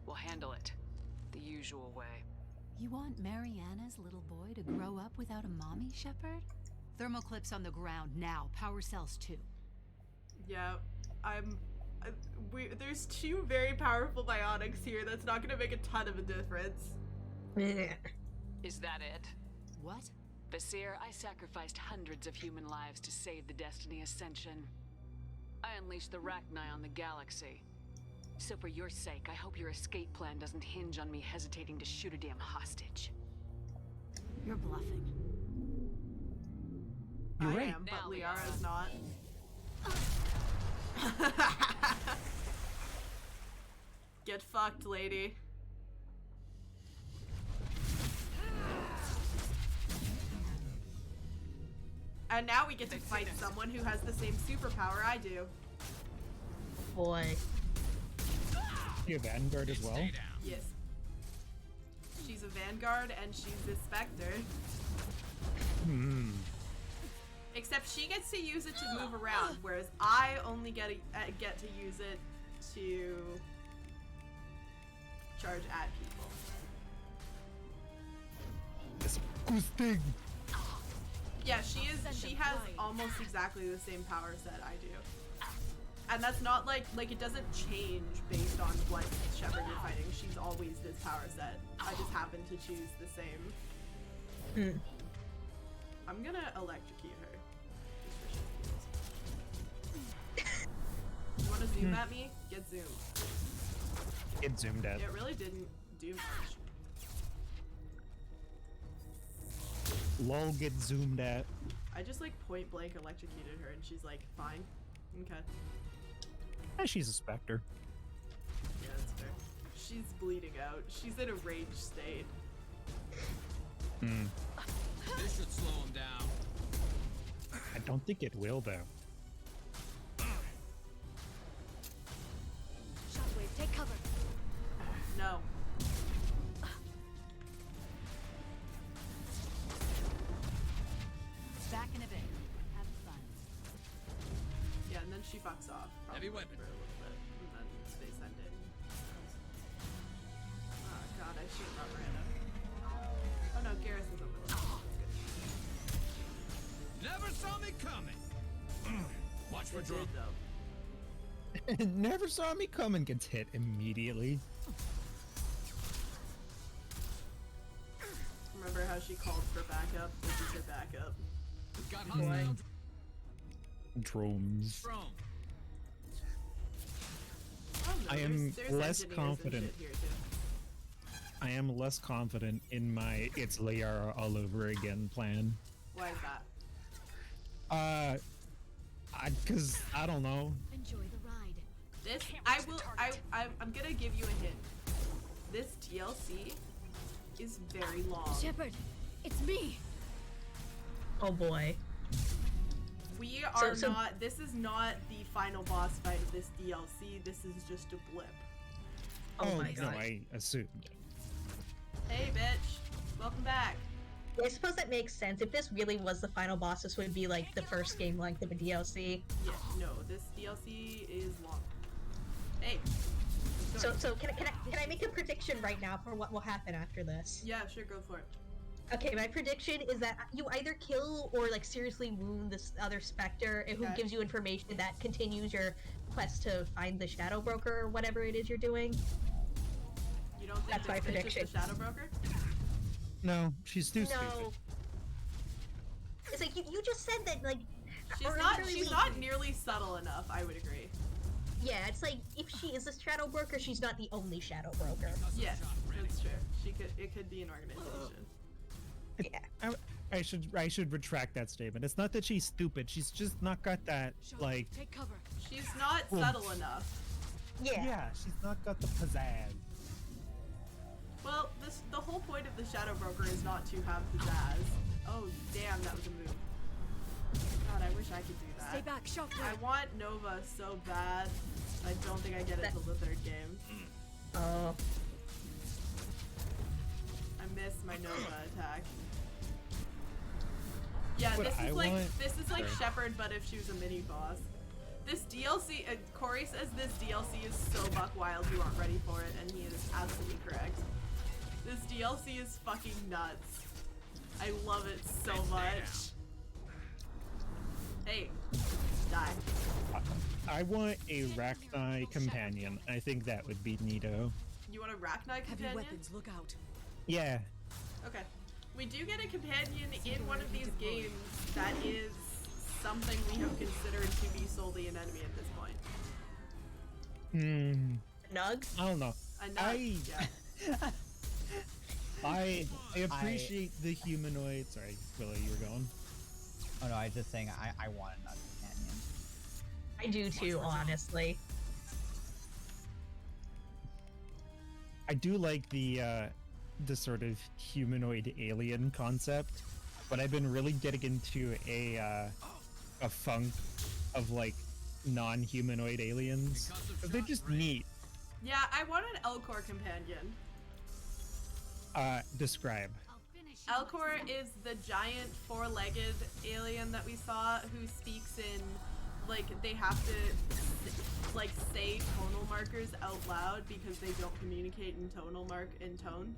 We'll handle it. The usual way. You want Mariana's little boy to grow up without a mommy, Shepard? Thermal clips on the ground now. Power cells too. Yeah, there's two very powerful bionics here. That's not gonna make a ton of a difference. Is that it? What? Vizier, I sacrificed hundreds of human lives to save the Destiny Ascension. I unleashed the Rachni on the galaxy. So for your sake, I hope your escape plan doesn't hinge on me hesitating to shoot a damn hostage. You're bluffing. You're I right. am, but Liara's not. Get fucked, lady. And now we get to fight someone who has the same superpower I do. Boy. You have Vanguard as well? Yes. She's a Vanguard and she's a Spectre. Hmm. Except she gets to use it to move around, whereas I only get to use it to charge at people. Disgusting. Yeah, she has almost exactly the same power set I do. And that's not like it doesn't change based on what Shepard you're fighting. She's always this power set. I just happen to choose the same. I'm gonna electrocute her. You wanna zoom at me? Get zoomed. Get zoomed at. It really didn't do much. Lol, get zoomed at. I just like point blank electrocuted her and she's like, fine. Okay. She's a Spectre. Yeah, that's fair. She's bleeding out. She's in a rage state. Hmm. This should slow him down. I don't think it will, though. Shockwave, take cover. No. Back in a bit. Have fun. Yeah, and then she fucks off. Heavy weapon. For a little bit, and then space ended. Oh god, I should run random. Oh no, Garrison's over there. That's Never saw me coming. Watch for good. drop. Though. Never saw me come and gets hit immediately. Remember how she called for backup? This is her backup. Got hostile Drones. drone. Oh, no, I am there's less engineers and confident. shit here too. I am less confident in my "it's Liara all over again" plan. Why is that? Cause I don't know. Enjoy the ride. This I'm gonna give you a hint. This DLC is very long. Shepard, it's me. Oh boy. We are not. This is not the final boss fight of this DLC. This is just a blip. Oh my no, god. I assumed. Hey, bitch. Welcome back. I suppose that makes sense. If this really was the final boss, this would be like the first game length of a DLC. Yeah, no, this DLC is long. Hey. So can I make a prediction right now for what will happen after this? Yeah, sure, go for it. Okay, my prediction is that you either kill or like seriously wound this other specter who gives you information that continues your quest to find the Shadow Broker or whatever it is you're doing. You don't think that's my prediction? Is the Shadow Broker? No, she's too stupid. It's like you just said that like She's not nearly subtle enough, I would agree. Yeah, it's like if she is a Shadow Broker, she's not the only Shadow Broker. Yes, that's true. It could be an organization. Yeah. I should retract that statement. It's not that she's stupid. She's just not got that like. Take cover. She's not subtle enough. Yeah. Yeah, she's not got the pizzazz. Well, the whole point of the Shadow Broker is not to have pizzazz. Oh, damn, that was a move. God, I wish I could do that. Stay back, Shockwave. I want Nova so bad. I don't think I get it till the third game. Oh. I missed my Nova attack. Yeah, What this is like Shepard, but if she was a mini boss. This DLC, Corey says this DLC is so buck wild you aren't ready for it, and he is absolutely correct. This DLC is fucking nuts. I love it so much. Hey, die. I want a Rachni companion. I think that would be neato. You want a Rachni companion? Heavy weapons, look out. Yeah. Okay. We do get a companion in one of these games that is something we have considered to be solely an enemy at this point. Nug? I don't know. A Nug, yeah. I appreciate the humanoid. Sorry, Willow, you were going. Oh no, I was just saying I want a Nug companion. I do too, honestly. I do like the sort of humanoid alien concept, but I've been really getting into a funk of like non-humanoid aliens. They're just neat. Yeah, I want an Elcor companion. Describe. Elcor is the giant four-legged alien that we saw who speaks in, like, they have to, like, say tonal markers out loud because they don't communicate in tone.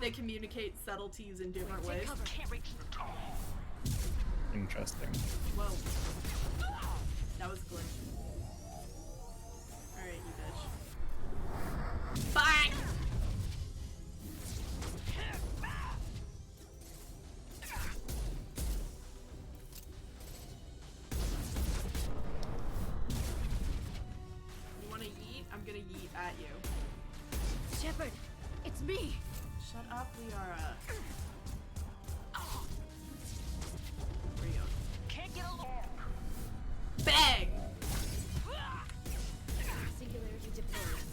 They communicate subtleties in different ways. Interesting. Whoa. That was a glitch. Alright, you bitch. Bye! You wanna yeet? I'm gonna yeet at you. Shepard, it's me. Shut up, Liara. Where you going? Can't get along. Bang! Singularity deployed.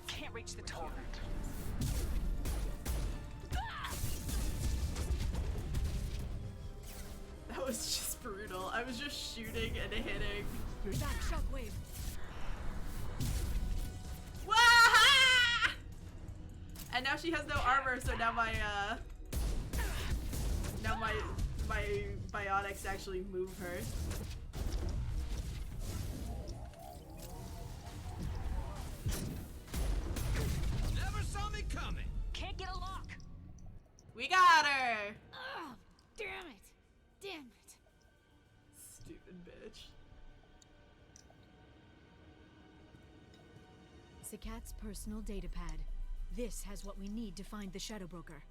Can't reach the target. That was just brutal. I was just shooting and hitting. Back, Shockwave. Wah! And now she has no armor, so now my biotics actually move her. Never saw me coming. Can't get a lock. We got her! Oh, damn it. Damn it. Stupid bitch. Sakat's personal datapad. This has what we need to find the Shadow Broker.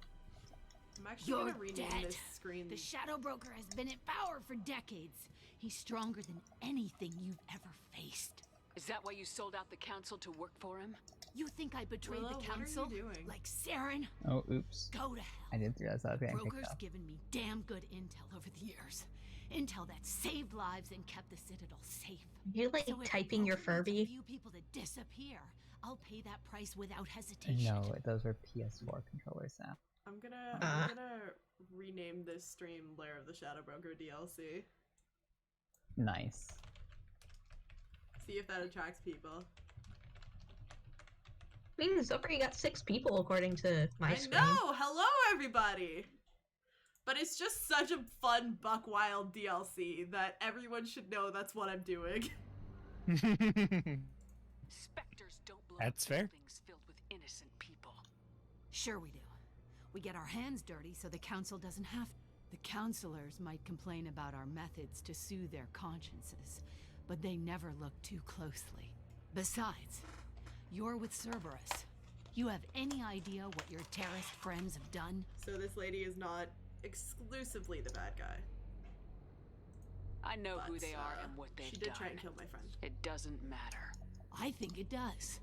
I'm actually You're gonna rename dead. this screen. The Shadow Broker has been in power for decades. He's stronger than anything you've ever faced. Is that why you sold out the council to work for him? You think I betrayed Willow, the what are you council? doing? Like Saren? Oh, oops. Go to hell. I didn't realize that was getting picked Broker's up. given me damn good intel over the years. Intel that saved lives and kept the Citadel safe. You like So if typing your Broker wants a Furby? few people to disappear, I'll pay that price without hesitation. No, those were PS4 controllers now. I'm gonna rename this stream Lair of the Shadow Broker DLC. Nice. See if that attracts people. I mean, so far you got 6 people according to my screen. I know! Hello, everybody! But it's just such a fun Buck Wild DLC that everyone should know that's what I'm doing. Spectres don't blow That's up fair. buildings filled with innocent people. Sure we do. We get our hands dirty so the council doesn't have to. The counselors might complain about our methods to soothe their consciences, but they never look too closely. Besides, you're with Cerberus. You have any idea what your terrorist friends have done? So this lady is not exclusively the bad guy. I know But, who they are and what they've She done. did try and kill my friend. It doesn't matter. I think it does.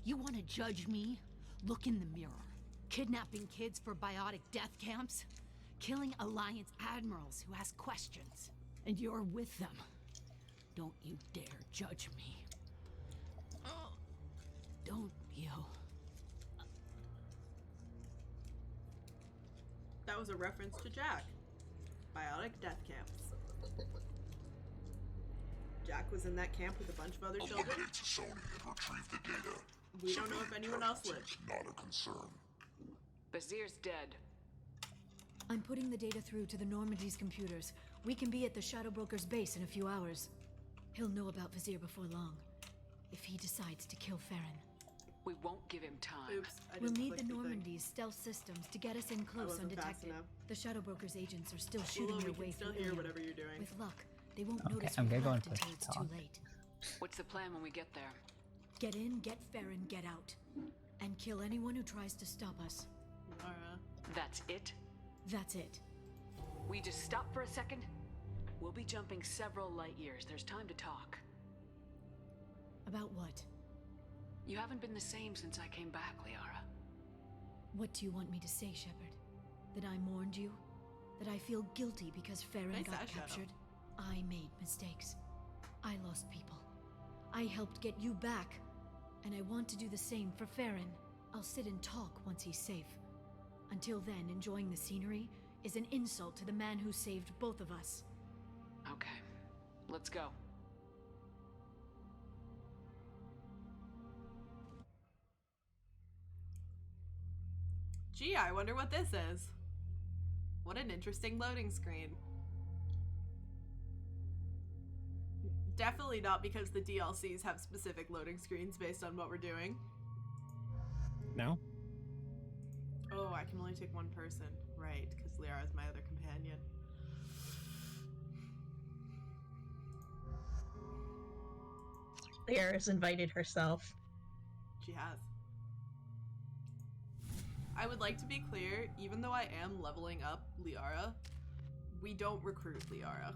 You want to judge me? Look in the mirror. Kidnapping kids for biotic death camps? Killing Alliance admirals who ask questions. And you're with them. Don't you dare judge me. Don't you? That was a reference to Jack. Biotic death camps. Jack was in that camp with a bunch of other children. Eliminate Sony and retrieve the data. We don't know if anyone else lived. Not a concern. Bazir's dead. I'm putting the data through to the Normandy's computers. We can be at the Shadow Broker's base in a few hours. He'll know about Vizier before long, if he decides to kill Farron. We won't give him time. Oops, I We'll didn't need click the thing. Normandy's stealth systems to get us in close wasn't fast undetected. enough. The Shadow Broker's agents are still shooting Well, their we way can still through hear Ilium. whatever you're doing. With luck, they won't Okay, notice I'm we've gonna go left and until push it's talk. too late. What's the plan when we get there? Get in, get Farron, get out. And kill anyone who tries to stop us. Liara. That's it? That's it. We just stop for a second? We'll be jumping several light years. There's time to talk. About what? You haven't been the same since I came back, Liara. What do you want me to say, Shepard? That I mourned you? That I feel guilty because Farron Nice got eyeshadow. captured? I made mistakes. I lost people. I helped get you back. And I want to do the same for Farron. I'll sit and talk once he's safe. Until then, enjoying the scenery is an insult to the man who saved both of us. Okay, let's go. Gee, I wonder what this is. What an interesting loading screen. Definitely not because the DLCs have specific loading screens based on what we're doing. No? Oh, I can only take one person. Right, because Liara is my other companion. Liara's invited herself. She has. I would like to be clear, even though I am leveling up Liara, we don't recruit Liara.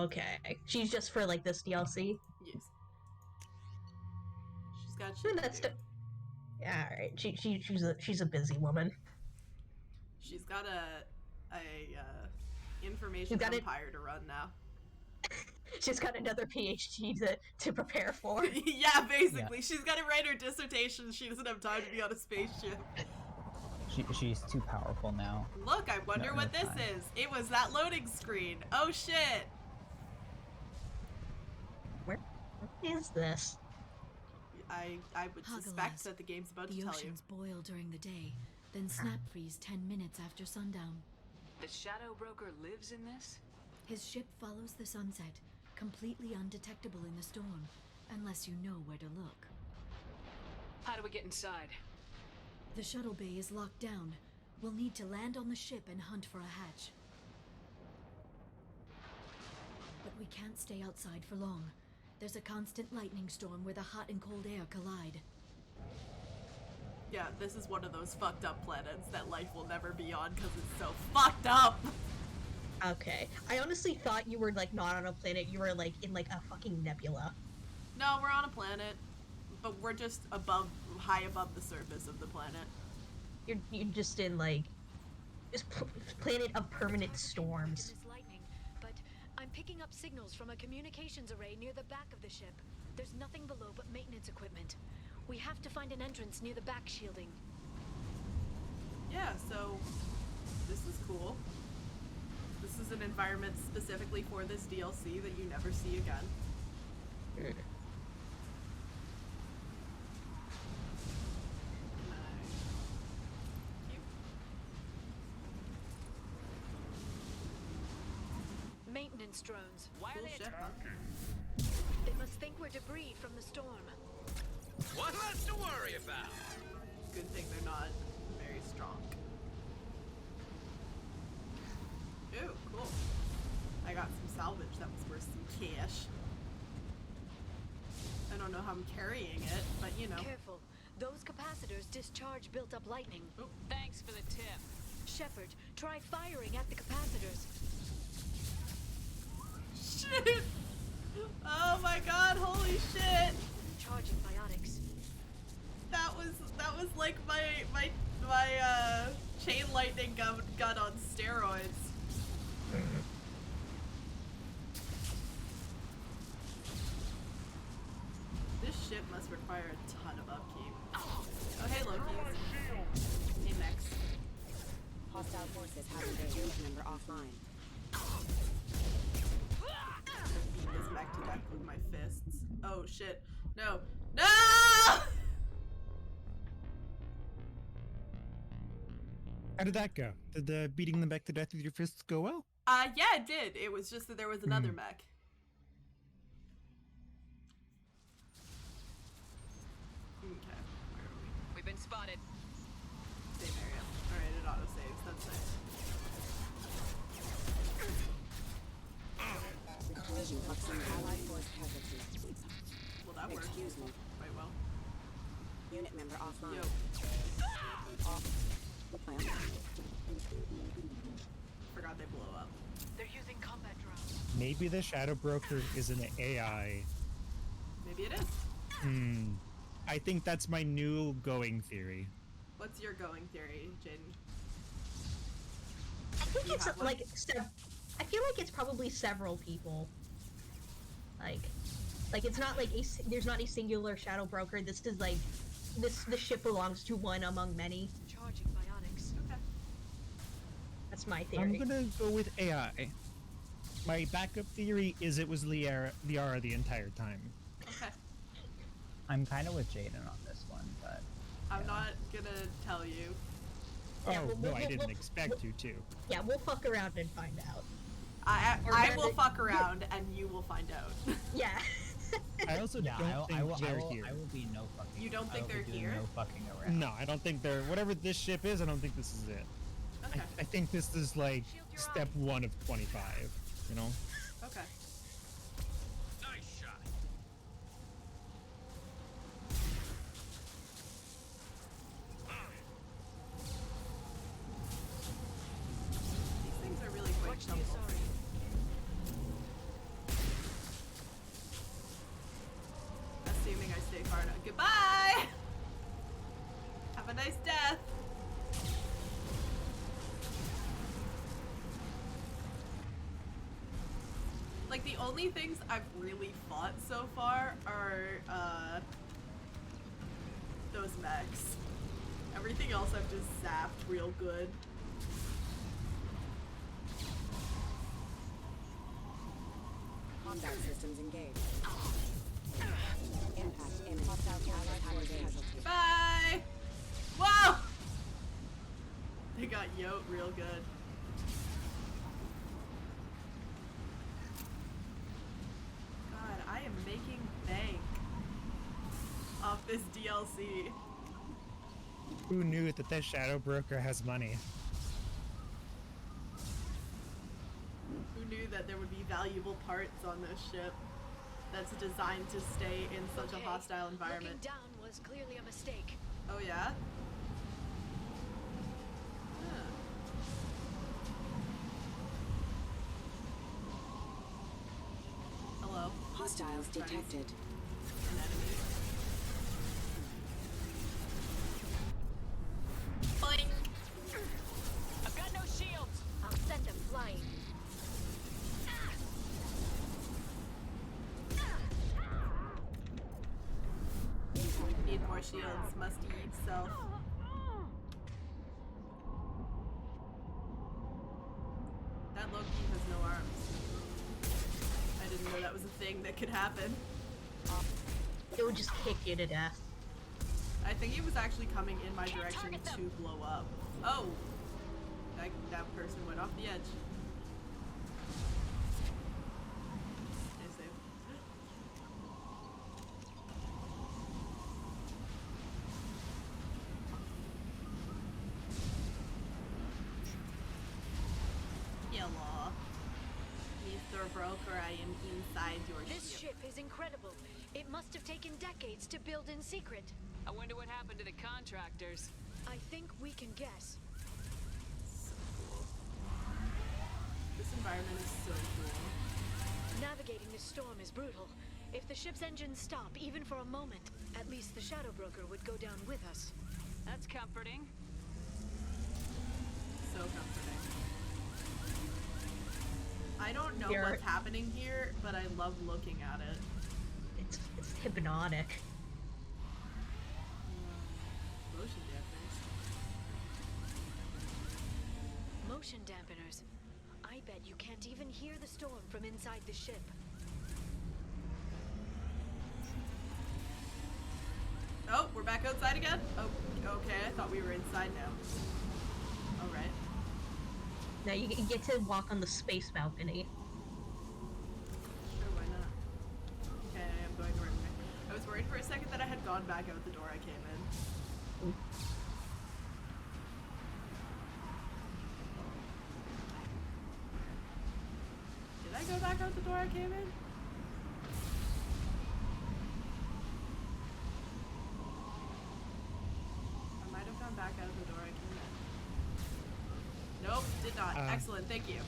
Okay. She's just for like this DLC? Yes. She's got shit That's to do. Yeah, alright. She's a busy woman. She's got a information got it. empire to run now. She's got another PhD to prepare for. Yeah, basically. She's got to write her dissertation. She doesn't have time to be on a spaceship. She's too powerful now. Look, I wonder No, what no this time. is. It was that loading screen. Oh shit. Where is this? I would suspect that the game's about to The tell you. oceans boil during the day, then snap freeze 10 minutes after sundown. The Shadow Broker lives in this? His ship follows the sunset, completely undetectable in the storm, unless you know where to look. How do we get inside? The shuttle bay is locked down. We'll need to land on the ship and hunt for a hatch. But we can't stay outside for long. There's a constant lightning storm where the hot and cold air collide. Yeah, this is one of those fucked up planets that life will never be on because it's so fucked up. Okay. I honestly thought you were like not on a planet, you were like in like a fucking nebula. No, we're on a planet, but we're just high above the surface of the planet. You're just in like this planet of permanent storms. This lightning, but I'm picking up signals from a communications array near the back of the ship. There's nothing below but maintenance equipment. We have to find an entrance near the back shielding. Yeah, so this is cool. This is an environment specifically for this DLC that you never see again. maintenance drones. Why are they shit, huh? They must think we're debris from the storm. What left to worry about? Good thing they're not very strong. Ooh, cool. I got some salvage that was worth some cash. I don't know how I'm carrying it, but you know. Careful. Those capacitors discharge built-up lightning. Ooh. Thanks for the tip. Shepard, try firing at the capacitors. Shit! Oh my god, holy shit! Charging biotics. That was like my chain lightning gun on steroids. This ship must require a ton of upkeep. Oh hey Loki. Hey Mex. Hostile forces have a unit member offline. Beat this mech to death with my fists. Oh shit. No. No! How did that go? Did the beating them back to death with your fists go well? Yeah, it did. It was just that there was another mech. Okay, where are we? We've been spotted. Same area. Alright, it auto-saves. That's nice. Collision of some allied force casualties. Well, that worked Excuse me. quite well. Unit member offline. Yo. Off. Plant. Forgot they blow up. They're using combat drones. Maybe the Shadow Broker is an AI. Maybe it is. I think that's my new going theory. What's your going theory, Jaden? I think You it's have one? like I feel like it's probably several people. Like it's not like there's not a singular Shadow Broker. This is like the ship belongs to one among many. Charging biotics. Okay. That's my theory. I'm gonna go with AI. My backup theory is it was Liara the entire time. Okay. I'm kind of with Jaden on this one, but I'm not gonna tell you. Oh, Yeah, no, I didn't expect you to. Yeah, we'll fuck around and find out. I Or will fuck around and you will find out. Yeah. I also don't think they're here. I will be no fucking. You don't think I will they're be doing here? No fucking around. No, I don't think they're... Whatever this ship is, I don't think this is it. Okay. I think this is like step 1 of 25, you know? Okay. Nice shot. These things are really quite Watch the simple. Asari. Assuming I stay far enough. Goodbye! Have a nice death. Like, the only things I've really fought so far are, those mechs. Everything else I've just zapped real good. Combat systems engaged. Impact imminent. Hostile allied force casualties. Bye! Whoa! They got yote real good. God, I am making bank off this DLC. Who knew that this Shadow Broker has money? Who knew that there would be valuable parts on this ship that's designed to stay in such a hostile environment? Looking down was clearly a mistake. Oh yeah? Huh. Hello? Hostiles detected. An enemy. Boing! I've got no shields. I'll send them flying. Need more shields. Must eat self. That Loki has no arms. I didn't know that was a thing that could happen. It would just kick you to death. I think he was actually coming in my direction to blow up. Oh! That person went off the edge. Hello. Mr. Broker, I am inside your This ship. ship is incredible. It must have taken decades to build in secret. I wonder what happened to the contractors. I think we can guess. So cool. This environment is so cool. Navigating this storm is brutal. If the ship's engines stop, even for a moment, at least the Shadow Broker would go down with us. That's comforting. So comforting. I don't know Here. what's happening here, but I love looking at it. It's hypnotic. Motion dampeners. Motion dampeners. I bet you can't even hear the storm from inside the ship. Oh, we're back outside again? Oh, okay, I thought we were inside now. Alright. Now you get to walk on the space balcony. Sure, why not? Okay, I'm going the right way. I was worried for a second that I had gone back out the door I came in. Ooh. Did I go back out the door I came in? I might have gone back out the door I came in. Nope, did not. Excellent, thank you.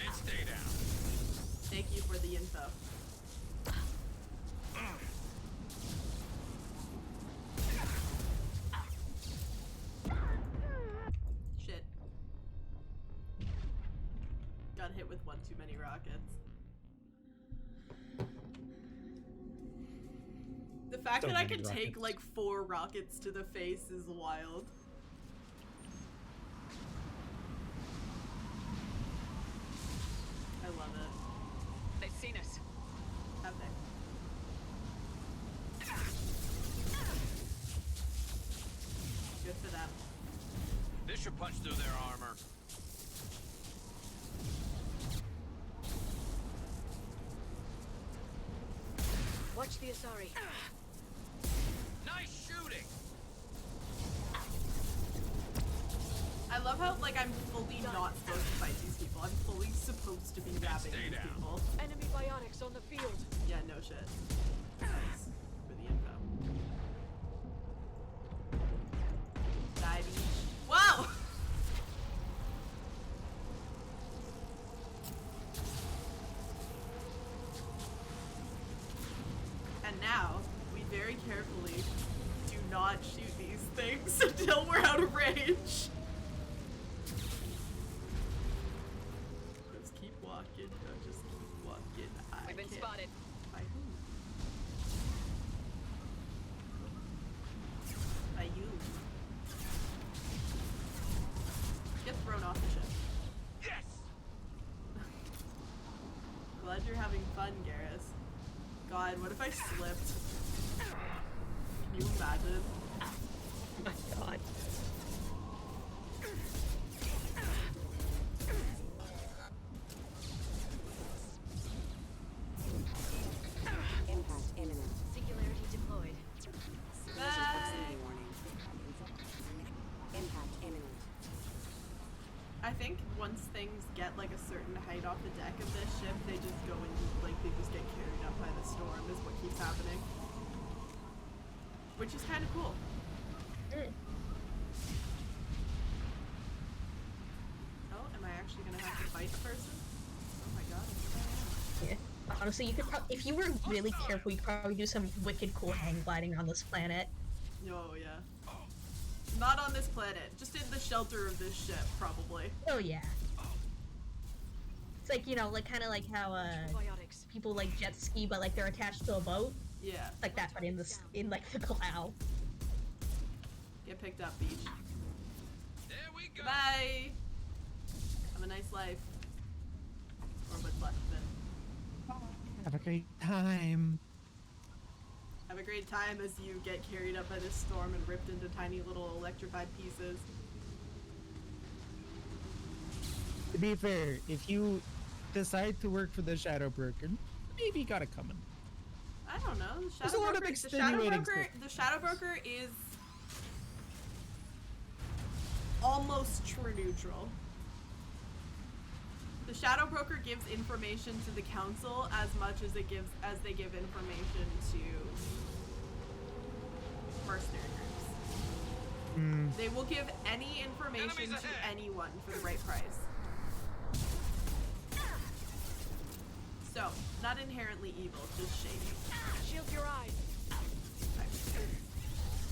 And stay down. Thank you for the info. Shit. Got hit with one too many rockets. The fact So that I many can take rockets. like 4 rockets to the face is wild. I love it. They've seen us. Have they? Good for them. This should punch through their armor. Watch the Asari. Nice shooting. I love how, like, I'm fully not supposed to fight these people. I'm fully supposed to be nabbing stay these down. people. Enemy biotics on the field. Yeah, no shit. Thanks for the info. Divey. Wow! And now, we very carefully do not shoot these things until we're out of range. Just keep walking. Just keep walking. We've been spotted. By who? By you. Get thrown off the ship. Yes. Glad you're having fun, Garrus. God, what if I slipped? Can you imagine? Oh my god. Impact imminent. Singularity deployed. Bye. Warning. Impact imminent. I think once things get like a certain height off the deck of this ship, they just go into, like, they just get carried up by the storm is what keeps happening. Which is kind of cool. Oh, am I actually gonna have to fight the person? Oh my god, I think I am. Yeah. Honestly, you could probably, if you were really careful, you could probably do some wicked cool hang gliding on this planet. Oh yeah. Not on this planet, just in the shelter of this ship, probably. Oh yeah. It's like, you know, like kind of like how Biotics. people like jet ski, but like they're attached to a boat. Yeah. It's like that, but in this, in like the cloud. Get picked up, Beach. There we go. Bye. Have a nice life. Or what's left of it. Have a great time. Have a great time as you get carried up by this storm and ripped into tiny little electrified pieces. To be fair, if you decide to work for the Shadow Broker, maybe you got it coming. I don't know. The There's a lot of extenuating stuff. The Shadow Broker is almost true neutral. The Shadow Broker gives information to the council as much as they give information to mercenary groups. They will give any information to anyone for the right price. So, not inherently evil, just shady. Shield your eyes.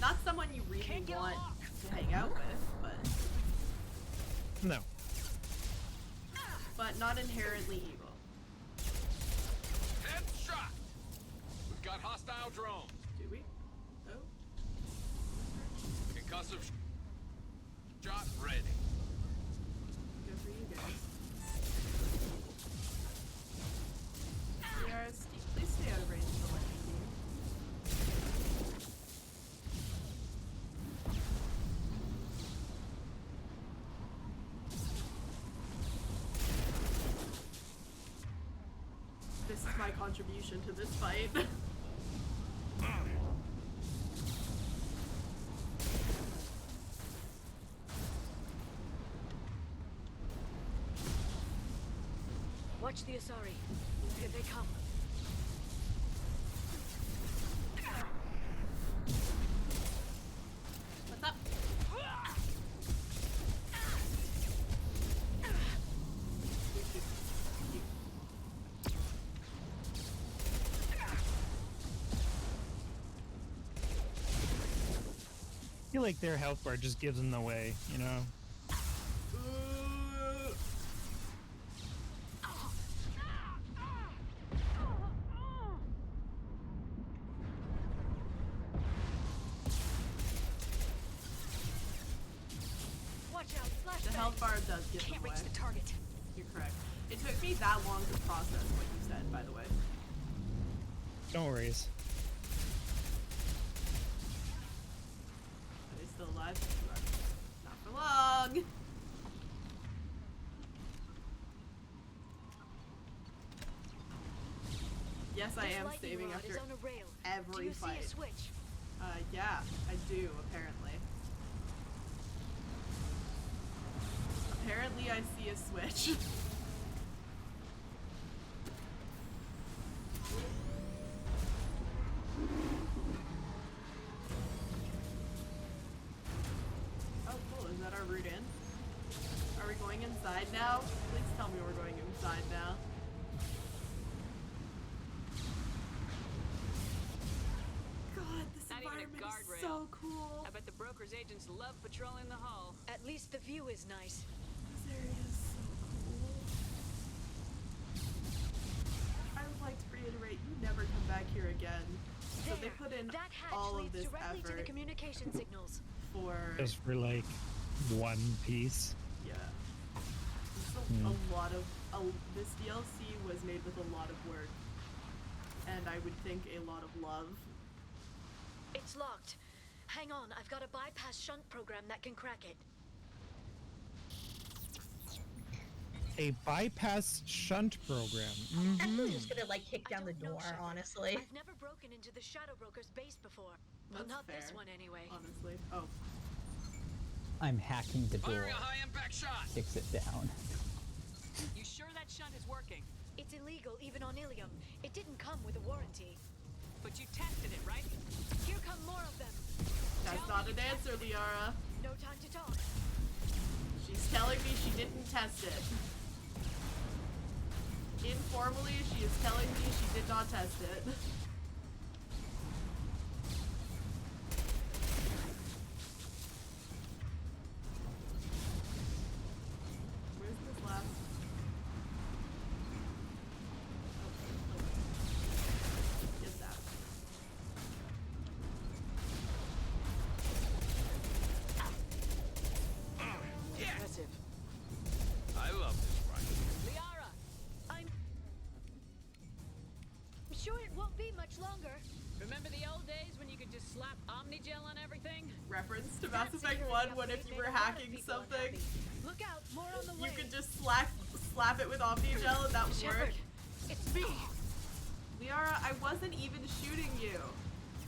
Not someone you really want to hang out with, but... No. But not inherently evil. Headshot! We've got hostile drones. Do we? Oh. Concussive shot ready. Good for you guys. Liara, please stay out of range of the lightning beam. This is my contribution to this fight. Watch the Asari. Here they come. What's up? I feel like their health bar just gives them the way, you know? Watch out, flashbang. The health bar does give them Can't away. reach the target. You're correct. It took me that long to process what you said, by the way. No worries. Are they still alive? Not for long. Yes, I am saving after every fight. Yeah, I do, apparently. Apparently I see a switch. Oh, cool. Is that our route in? Are we going inside now? Please tell me we're going inside now. God, this environment is so cool. I bet the broker's agents love patrolling the hall. At least the view is nice. This area is so cool. I would like to reiterate, you never come back here again. So they put in that hatch all of leads this directly effort to the communication signals. for... Just for like one piece. Yeah. It's a lot of... this DLC was made with a lot of work. And I would think a lot of love. It's locked. Hang on, I've got a bypass shunt program that can crack it. A bypass shunt program. I'm actually just gonna like kick down the door, honestly. I've never broken into the Shadow Broker's base before. Well, That's not fair, this one anyway. Honestly. Oh. I'm hacking the door. Firing a high-impact shot. Kicks it down. You sure that shunt is working? It's illegal even on Ilium. It didn't come with a warranty. But you tested it, right? Here come more of them. That's not an answer, Liara. No time to talk. She's telling me she didn't test it. Informally, she is telling me she did not test it. Where's this last? Get that. Impressive. I love this rifle. Liara! I'm sure it won't be much longer. Remember the old days when you could just slap Omnigel on everything? Reference to Mass Effect 1 when if you were hacking something, Look out, more on the way. you could just slap it with Omnigel and that would work. Shepard, it's me. Liara, I wasn't even shooting you.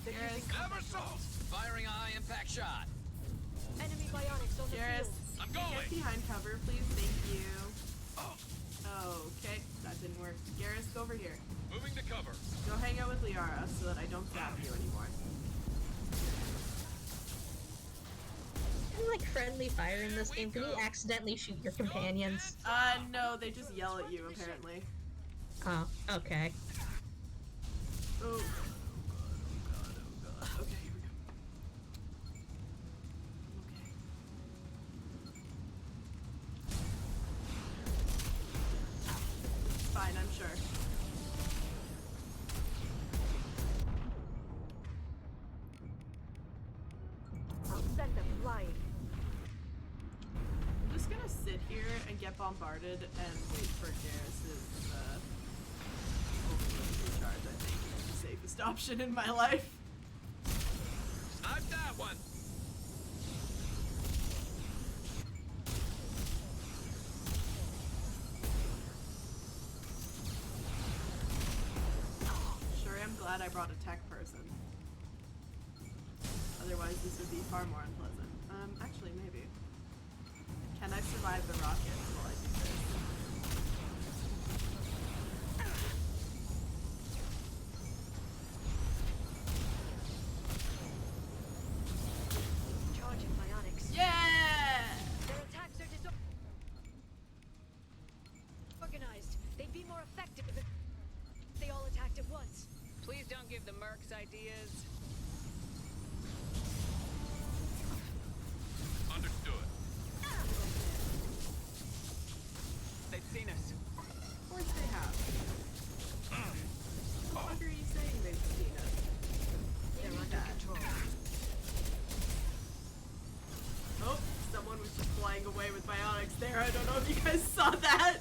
Garrus, Never saw. Firing a high-impact shot. Enemy bionics on the Garrus, field. I'm get going. behind cover, please. Thank you. Oh, that didn't work. Garrus, go over here. Moving to cover. Go hang out with Liara so that I don't zap you anymore. Isn't like friendly fire in this game? Can you accidentally shoot your companions? No, they just yell at you apparently. Oh, okay. Oh. Okay, here we go. Okay. It's fine, I'm sure. I'll send them flying. I'm just gonna sit here and get bombarded and wait for Garrus's overload recharge. I think is the safest option in my life. Snipe that one. Sure, I'm glad I brought a tech person. Otherwise, this would be far more unpleasant. Actually, maybe. Can I survive the rockets while I do this? Charging bionics. Yeah! Their attacks are disorganized. They'd be more effective if they all attacked at once. Please don't give the mercs ideas. Understood. They've seen us. Of course they have. What the fuck are you saying they've seen us? They're under control. Oh, someone was just flying away with bionics there. I don't know if you guys saw that.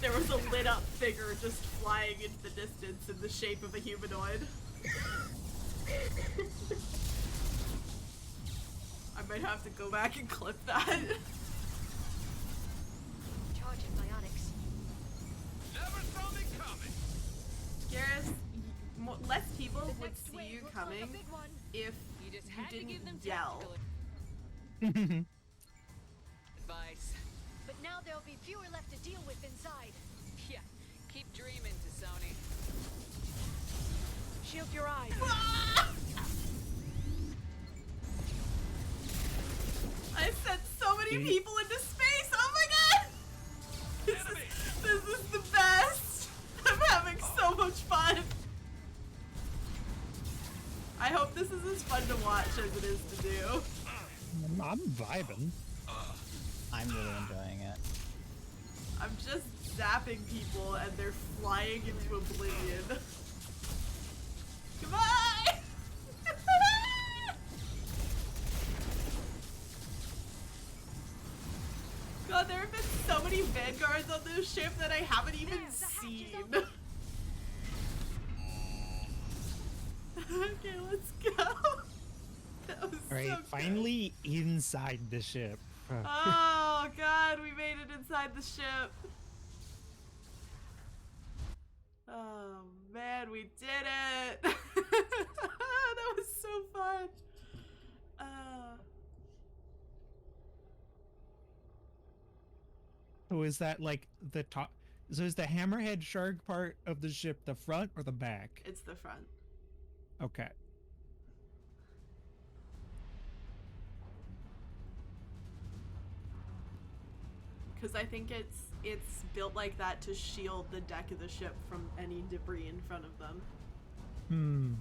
There was a lit up figure just flying into the distance in the shape of a humanoid. I might have to go back and clip that. Charging bionics. Never saw me coming. Garrus, less people would see you coming if You just you had to give didn't them yell. tactical advice. But now there'll be fewer left to deal with inside. Yeah, keep dreaming, Sony. Shield your eyes. I sent so many people into space. Oh my god! This is the best. I'm having so much fun. I hope this is as fun to watch as it is to do. I'm vibing. I'm really enjoying it. I'm just zapping people and they're flying into oblivion. Goodbye! God, there have been so many vanguards on this ship that I haven't even seen. Okay, let's go. That was Alright, so finally inside the ship. Oh god, we made it inside the ship. Oh man, we did it. That was so fun. So is that like the top? So is the hammerhead shark part of the ship the front or the back? It's the front. Okay. Because I think it's built like that to shield the deck of the ship from any debris in front of them. Hmm.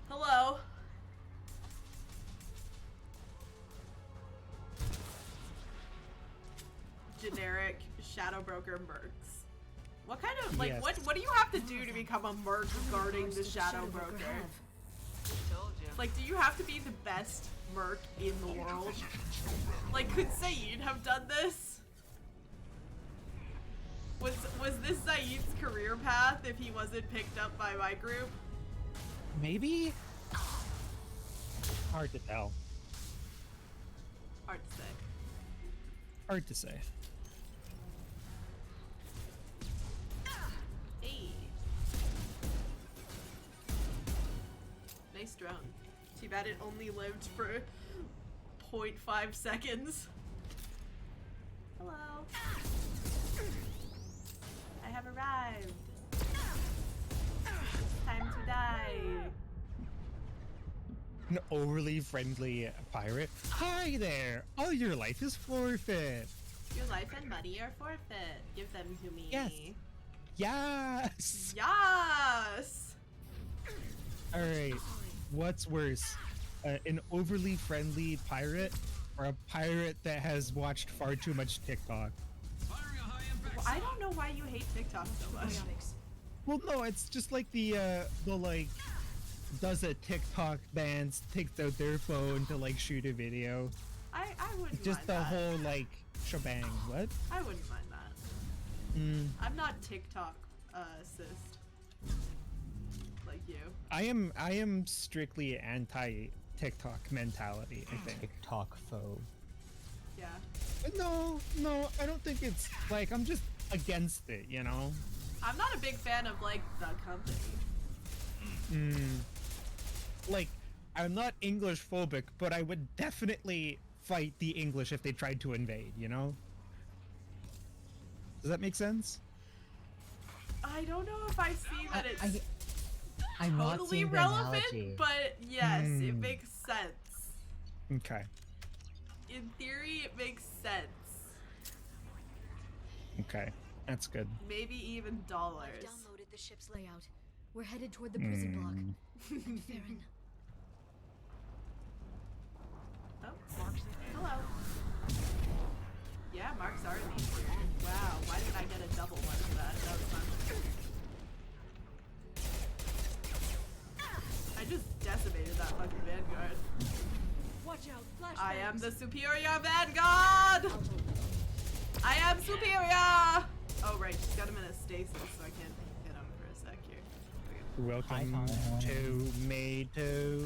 Hello. Generic Shadow Broker mercs. What kind of like Yes. what do you have to do to become a merc guarding the Shadow Broker? Told you. Like, do you have to be the best merc in the world? Like, could Zaid have done this? Was this Zaid's career path if he wasn't picked up by my group? Maybe? Hard to tell. Hard to say. Hard to say. Hey. Nice drone. Too bad it only lived for 0.5 seconds. Hello. an overly friendly pirate. Hi there! All your life is forfeit. Your life and money are forfeit. Give them to me. Yes. Yes. Yes. All right. What's worse, an overly friendly pirate or a pirate that has watched far too much TikTok? Well, I don't know why you hate TikTok so much. Well, no, it's just like the like does a TikTok dance, takes out their phone to like shoot a video. I wouldn't Just mind the that. whole like shebang. What? I wouldn't mind that. I'm not TikTok assist like you. I am strictly anti TikTok mentality, I think. TikTok phobe. Yeah. No, I don't think it's like I'm just against it, you know? I'm not a big fan of like the company. Like, I'm not English phobic, but I would definitely fight the English if they tried to invade, you know? Does that make sense? I don't know if I see that it's I'm not totally seeing the relevant, analogy. but yes, it makes sense. Okay. In theory, it makes sense. Okay. That's good. Maybe even dollars. I've downloaded the ship's layout. We're headed toward the prison block. And Farron. Oh, hello. Yeah, Mark's already here. Wow, why did I get a double one for that? That was fun. I just decimated that fucking vanguard. Watch out, flashbangs. I am the superior vanguard! I am superior! Oh right, she's got him in a stasis, so I can't hit him for a sec here. Welcome to Tomato.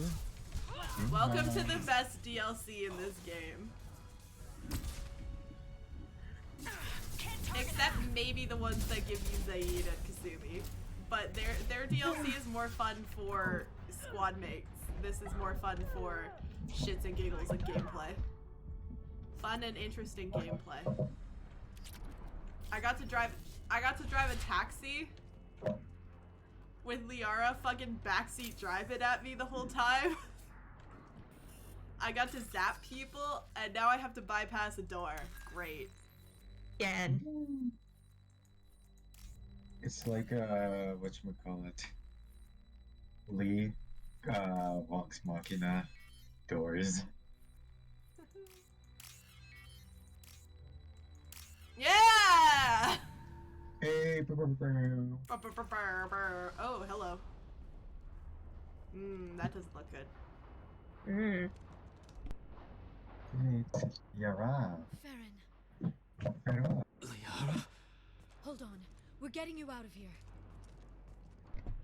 Welcome to the best DLC in this game. Except maybe the ones that give you Zaid and Kasumi. But their DLC is more fun for squad mates. This is more fun for shits and giggles and gameplay. Fun and interesting gameplay. I got to drive a taxi with Liara fucking backseat driving at me the whole time. I got to zap people, and now I have to bypass a door. Great. Again. It's like whatchamacallit. Lee Vox Machina doors. Yeah! Hey, Oh, hello. That doesn't look good. Yara. Farron. Hold on. We're getting you out of here.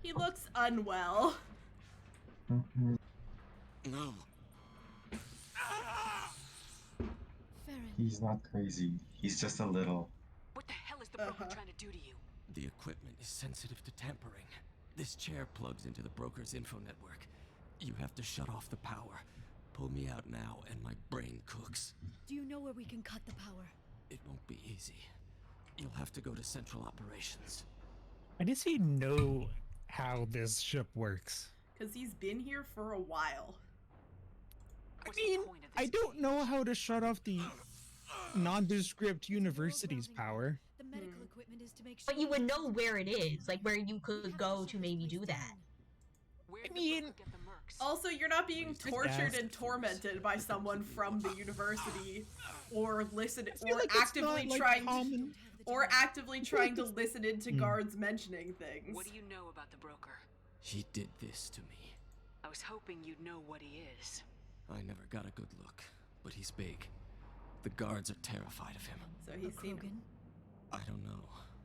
He looks unwell. No. Farron. He's not crazy. He's just a little. What the hell is the broker trying to do to you? The equipment is sensitive to tampering. This chair plugs into the broker's info network. You have to shut off the power. Pull me out now and my brain cooks. Do you know where we can cut the power? It won't be easy. You'll have to go to Central Operations. Why does he know how this ship works? Because he's been here for a while. I mean, I don't know how to shut off the nondescript university's power. The medical equipment is to make sure. But you would know where it is, like where you could go to maybe do that. I mean, also, you're not being tortured and tormented by someone from the university, or actively trying to listen into guards mentioning things. What do you know about the broker? He did this to me. I was hoping you'd know what he is. I never got a good look, but he's big. The guards are terrified of him. So he's seen him. I don't know,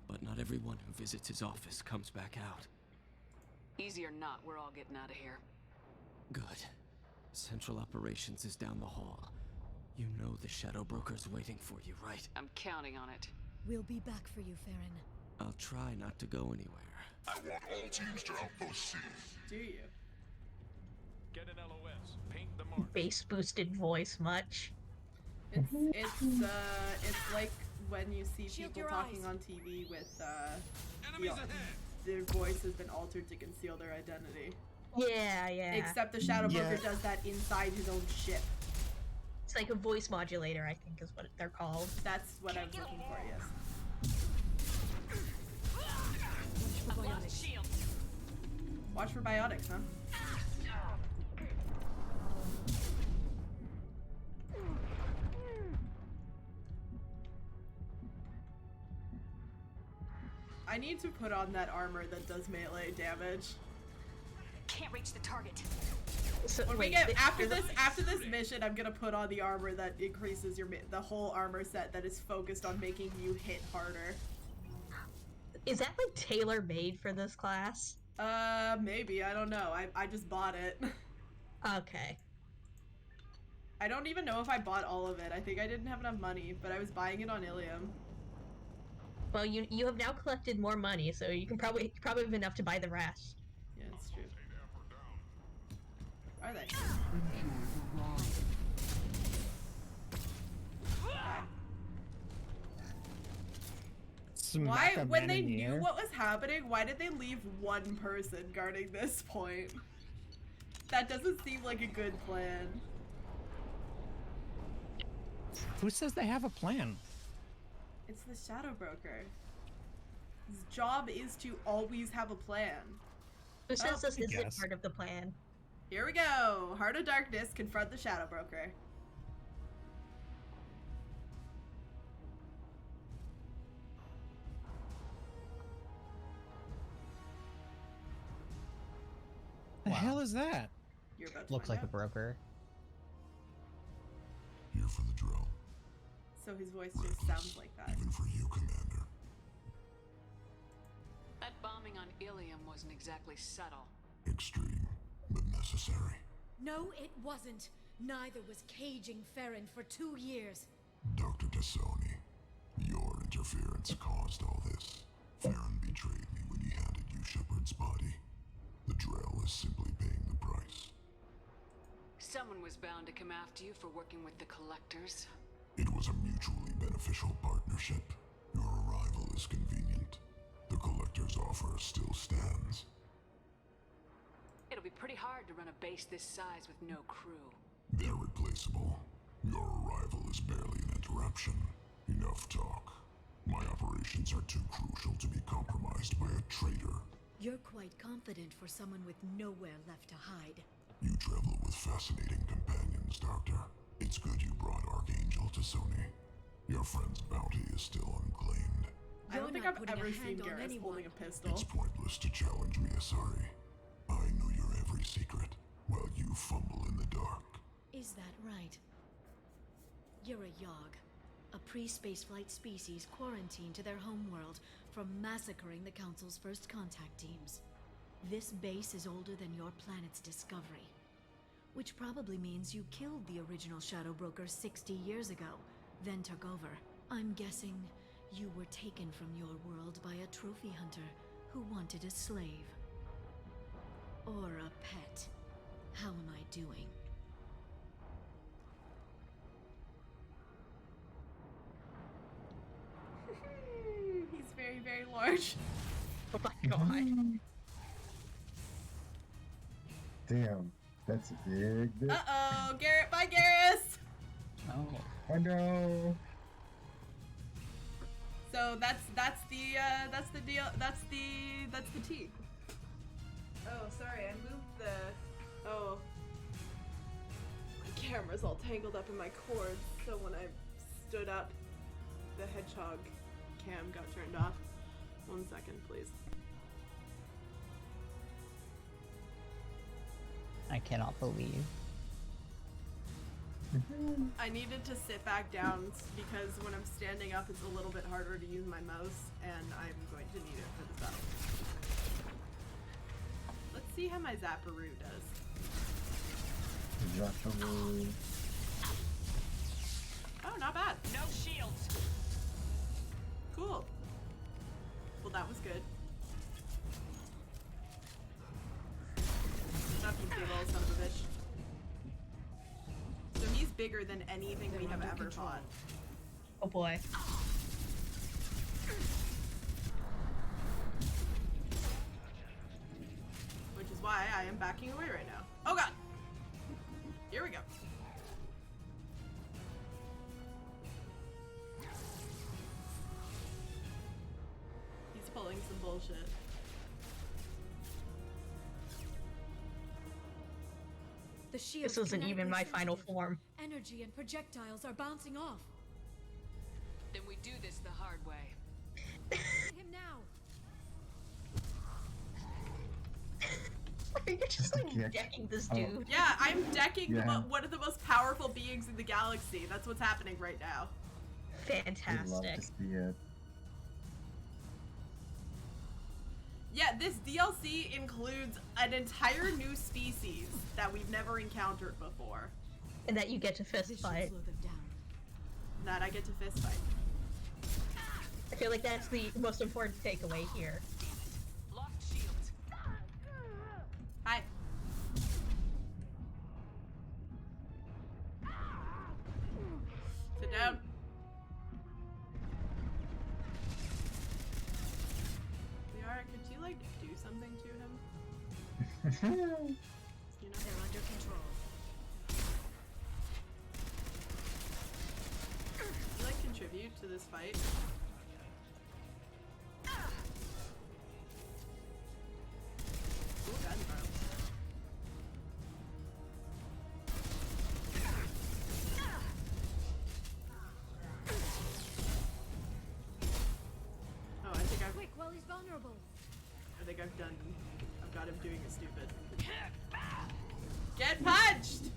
but not everyone who visits his office comes back out. Easy or not, we're all getting out of here. Good. Central Operations is down the hall. You know the Shadow Broker's waiting for you, right? I'm counting on it. We'll be back for you, Farron. I'll try not to go anywhere. I want all teams to Outpost C. Do you? Get an LOS. Paint the mark. Bass boosted voice much. It's like when you see Shield people your talking eyes. on TV with Enemies ahead. their voice has been altered to conceal their identity. Yeah, yeah. Except the Shadow Broker Yeah. does that inside his own ship. It's like a voice modulator, I think is what they're called. That's what I was looking for, yes. Watch for biotics, huh? I need to put on that armor that does melee damage. Can't reach the target. So, When wait, we get after this mission, I'm gonna put on the armor that increases the whole armor set that is focused on making you hit harder. Is that like tailor made for this class? Maybe, I don't know. I just bought it. Okay. I don't even know if I bought all of it. I think I didn't have enough money, but I was buying it on Ilium. Well, you have now collected more money, so you probably have enough to buy the rest. Yeah, it's true. Are they? Why, Smack a when man they in the knew air. what was happening, why did they leave one person guarding this point? That doesn't seem like a good plan. Who says they have a plan? It's the Shadow Broker. His job is to always have a plan. Who says this I isn't guess. part of the plan? Here we go. Heart of Darkness, confront the Shadow Broker. The hell is that? You're about to Looks find like a out. broker. Here for the drill. So his voice just sounds like that. Even for you, Commander. That bombing on Ilium wasn't exactly subtle. Extreme, but necessary. No, it wasn't. Neither was caging Farron for 2 years. Dr. Tassoni, your interference caused all this. Farron betrayed me when he handed you Shepard's body. The Drell is simply paying the price. Someone was bound to come after you for working with the Collectors. It was a mutually beneficial partnership. Your arrival is convenient. The Collector's offer still stands. It'll be pretty hard to run a base this size with no crew. They're replaceable. Your arrival is barely an interruption. Enough talk. My operations are too crucial to be compromised by a traitor. You're quite confident for someone with nowhere left to hide. You travel with fascinating companions, Doctor. It's good you brought Archangel to Sony. Your friend's bounty is still unclaimed. I don't think not I've putting a ever hand seen on Garrus anyone. holding a pistol. It's pointless to challenge me, Asari. I know your every secret, while you fumble in the dark. Is that right? You're a Yogg, a pre-spaceflight species quarantined to their homeworld from massacring the Council's first contact teams. This base is older than your planet's discovery, which probably means you killed the original Shadow Broker 60 years ago, then took over. I'm guessing you were taken from your world by a trophy hunter who wanted a slave. Or a pet. How am I doing? He's very, very large. Oh my god. Damn, that's a big bit. Uh-oh, Garrett, bye Garrus! Oh. Oh no. So that's the deal. That's the tea. Oh, sorry, I moved the. Oh, my camera's all tangled up in my cords. So when I stood up, the hedgehog cam got turned off. 1 second, please. I cannot believe. I needed to sit back down because when I'm standing up, it's a little bit harder to use my mouse, and I'm going to need it for the battle. Let's see how my Zapparoo does. Zapparoo. Oh, not bad. No shields. Cool. Well, that was good. Stop, you big old son of a bitch. So he's bigger than anything we have ever fought. Oh boy. Which is why I am backing away right now. Oh god! Here we go. He's pulling some bullshit. The shield This isn't even my final sensitive. form. Energy and projectiles are bouncing off. Then we do this the hard way. Him now. You're just like kick. decking this Oh. dude. Yeah, I'm decking Yeah. one of the most powerful beings in the galaxy. That's what's happening right now. I'd love Fantastic. to see it. Yeah, this DLC includes an entire new species that we've never encountered before. And that you get to fist fight. Slow them down. That I get to fist fight. I feel like that's the most important takeaway here. Locked shields. Hi. Sit down. Liara, could you like do something to him? You know? They're under control. Can you like contribute to this fight? Cool gun, bro. Oh, I think Quick, while he's vulnerable. I've got him doing a stupid. Get punched!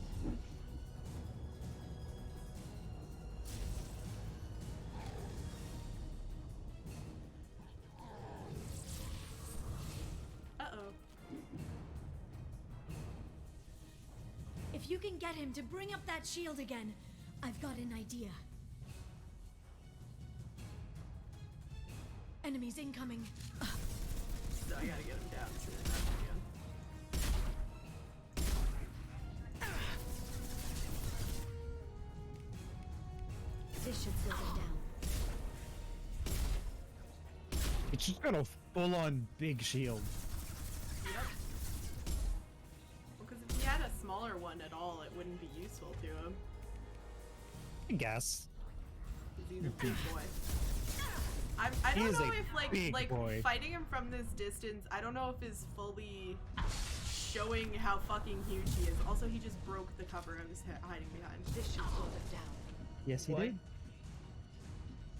Uh-oh. If you can get him to bring up that shield again, I've got an idea. Enemies incoming. So I gotta get him down so that happens again. This should slow them down. It's just got a full-on big shield. Yep. Well, because if he had a smaller one at all, it wouldn't be useful to him. I guess. Because he's a big boy. I He don't is know a if big like boy. fighting him from this distance, I don't know if is fully showing how fucking huge he is. Also, he just broke the cover I was hiding behind. This should slow them down. Yes, he What? did.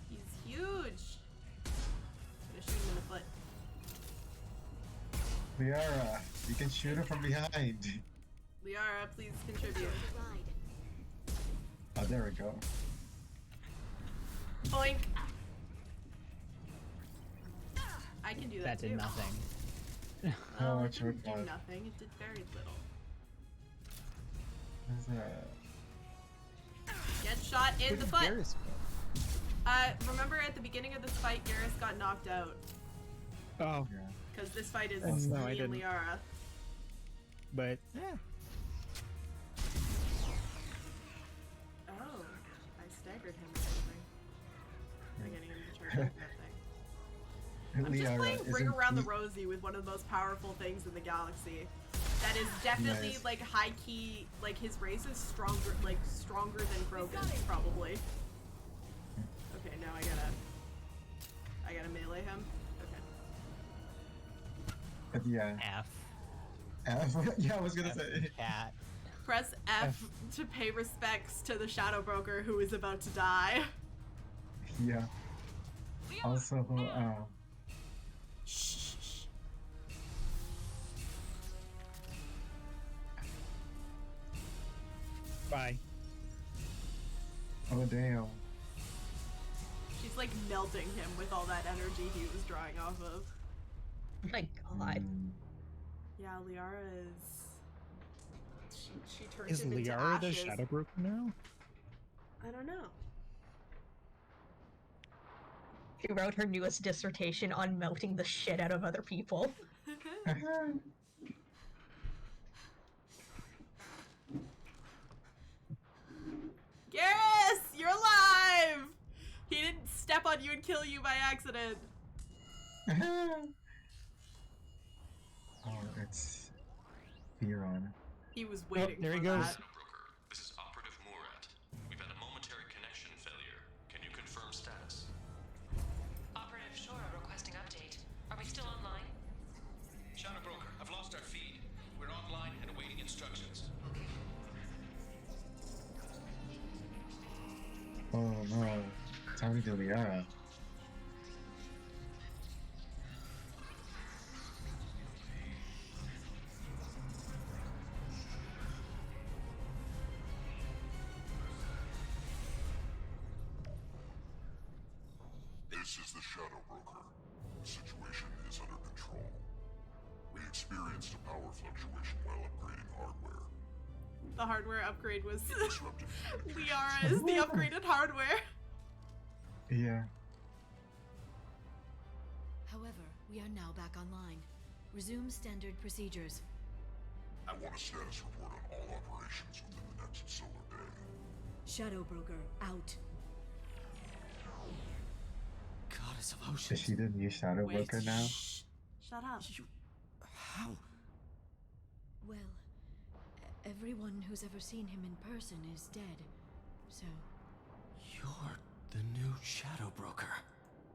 He's huge. Gonna shoot him in the foot. Liara, you can shoot her from behind. Liara, please contribute. Oh, there we go. Oink. I can do that, That did too. nothing. Well, Oh, it it sure didn't do does. nothing. It did very little. There's Get shot in the foot. Garrus go? Remember at the beginning of this fight, Garrus got knocked out. Oh, Because this fight is No, I me and didn't. Liara. but yeah. Oh, I staggered him or something. By getting him to charge up that thing. I'm just Liara, playing Ring isn't Around the he- Rosie with one of the most powerful things in the galaxy. That is definitely Nice. like high key. Like his race is stronger, stronger than Krogan's probably. Okay, now I gotta melee him. Okay. Yeah. F. F. Yeah, I was gonna F say. cat. Press F to pay respects to the Shadow Broker who is about to die. Yeah. Also, Bye. oh damn. She's like melting him with all that energy he was drawing off of. My god. Yeah, Liara is. She turned Is him into Liara the ashes. Shadow Broker now? I don't know. She wrote her newest dissertation on melting the shit out of other people. Garrus, you're alive! He didn't step on you and kill you by accident. Oh, it's Liara. He was waiting there for he goes. that. This is Operative Murat. We've had a momentary connection failure. Can you confirm status? Operative Shora requesting update. Are we still online? Shadow Broker, I've lost our feed. We're online and awaiting instructions. Oh no. Talking to Liara. This is the Shadow Broker. The situation is under control. We experienced a power fluctuation while upgrading hardware. The hardware upgrade was Liara is the upgraded hardware. Yeah. However, we are now back online. Resume standard procedures. I want a status report on all operations within the next solar day. Shadow Broker out. Goddess of Is Oceans. she the new Shadow Broker now? Shut up. How? Well, everyone who's ever seen him in person is dead. So, You're the new Shadow Broker.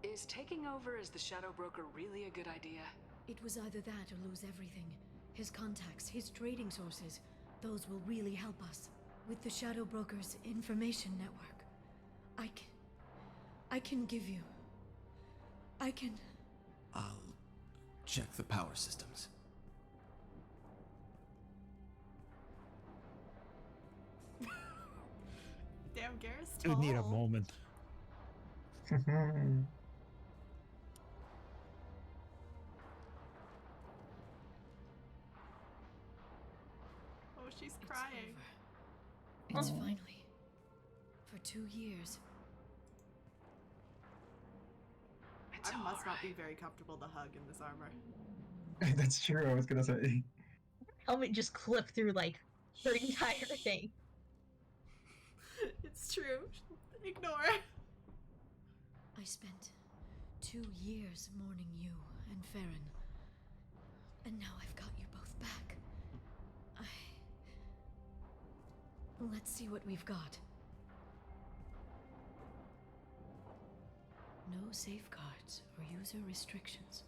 Is taking over as the Shadow Broker really a good idea? it was either that or lose everything. His contacts, his trading sources, those will really help us. With the Shadow Broker's information network, I can give you. I'll check the power systems. Damn, Garrus I tall. need a moment. Oh, she's crying. It's finally. For 2 years. I must not be very comfortable to hug in this armor. That's true, I was gonna say. Helmet just clipped through like her entire thing. It's true. Ignore. I spent 2 years mourning you and Farron. And now I've got you both back. Let's see what we've got. No safeguards or user restrictions.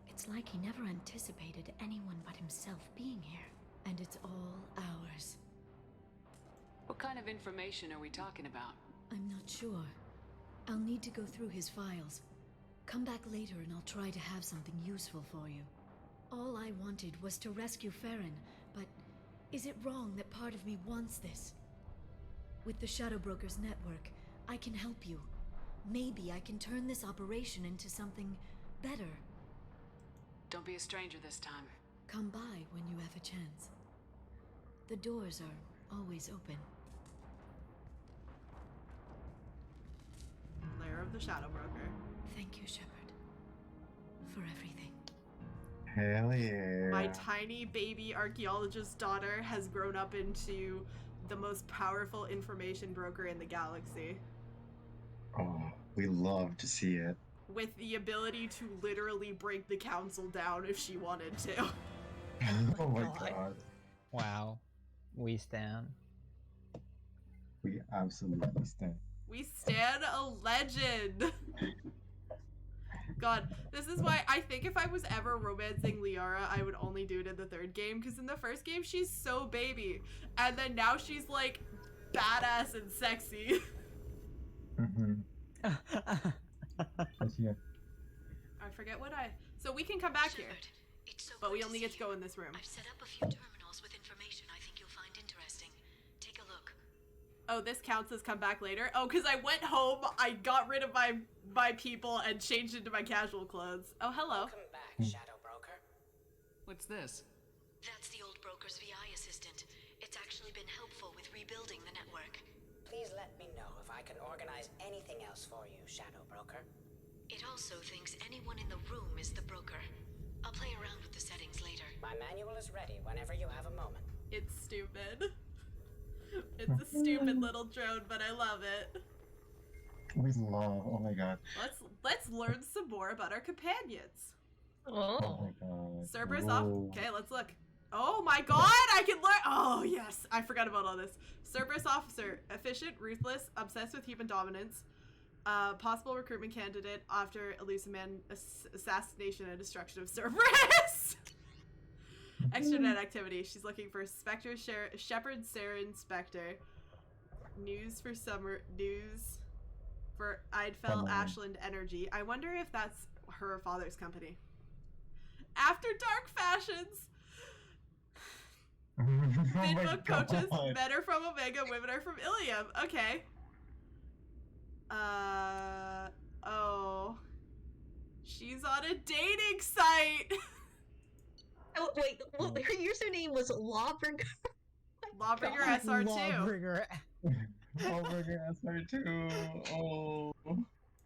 It's like he never anticipated anyone but himself being here. And it's all ours. What kind of information are we talking about? I'm not sure. I'll need to go through his files. Come back later and I'll try to have something useful for you. All I wanted was to rescue Farron, but is it wrong that part of me wants this? With the Shadow Broker's network, I can help you. Maybe I can turn this operation into something better. Don't be a stranger this time. Come by when you have a chance. The doors are always open. Lair of the Shadow Broker. Thank you, Shepard, for everything. Hell yeah. My tiny baby archaeologist daughter has grown up into the most powerful information broker in the galaxy. Oh, we love to see it. With the ability to literally break the council down if she wanted to. Oh my god. Wow. We stand. We absolutely stand. We stand a legend! God, this is why I think if I was ever romancing Liara, I would only do it in the third game, because in the first game, she's so baby. And then now she's, like, badass and sexy. Mm-hmm. Yeah. I forget what So we can come back here, but we only get to go in this room. I've set up a few terminals with information I think you'll find interesting. Take a look. Oh, this counts as come back later? Oh, because I went home, I got rid of my people, and changed into my casual clothes. Oh, hello. Welcome back, Shadow Broker. What's this? That's the old broker's VI assistant. It's actually been helpful with rebuilding the network. Please let me know if I can organize anything else for you, Shadow Broker. It also thinks anyone in the room is the broker. I'll play around with the settings later. My manual is ready whenever you have a moment. It's stupid. It's a stupid little drone, but I love it. We love, oh my god. Let's learn some more about our companions. Oh my god. Cerberus off. Whoa. Okay, let's look. Oh my god, I can learn. Oh yes, I forgot about all this. Cerberus officer, efficient, ruthless, obsessed with human dominance. Possible recruitment candidate after elusive man assassination and destruction of Cerberus. Extranet activity. She's looking for Spectre Shepherd Saren Spectre. News for summer. News for Eidfell Ashland Energy. I wonder if that's her father's company. After Dark Fashions. Vidbook coaches. Men are from Omega, women are from Ilium. Okay. Oh. She's on a dating site. Oh, wait. Well, her username was Lawbringer. Lawbringer SR2. Lawbringer. Lawbringer SR2. Oh.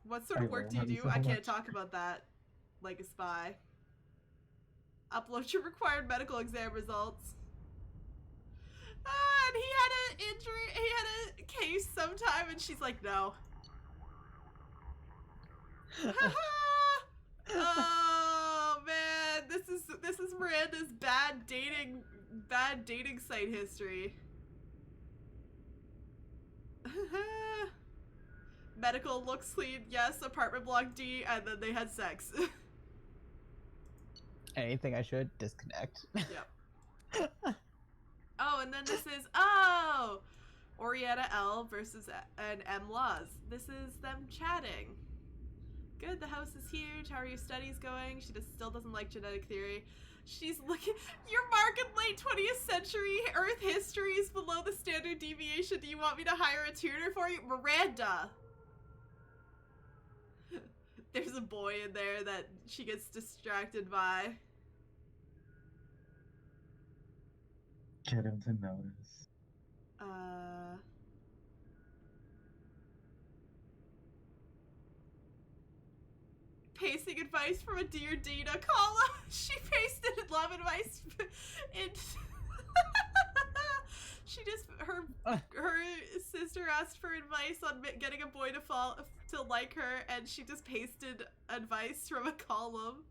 What sort of work do you do? I can't talk about that like a spy. Upload your required medical exam results. And he had an injury, he had a case sometime, and she's like, no. Oh man, this is Miranda's bad dating site history. Medical looks clean, yes. Apartment block D, and then they had sex. Anything I should disconnect. Yep. Oh, and then this is Orietta L versus an M Laws. This is them chatting. Good, the house is huge. How are your studies going? She still doesn't like genetic theory. She's looking. Your mark in late 20th century Earth history is below the standard deviation. Do you want me to hire a tutor for you? Miranda! There's a boy in there that she gets distracted by. Get him to notice. Pasting advice from a dear Dina column. She pasted love advice in. She just her sister asked for advice on getting a boy to like her, and she just pasted advice from a column.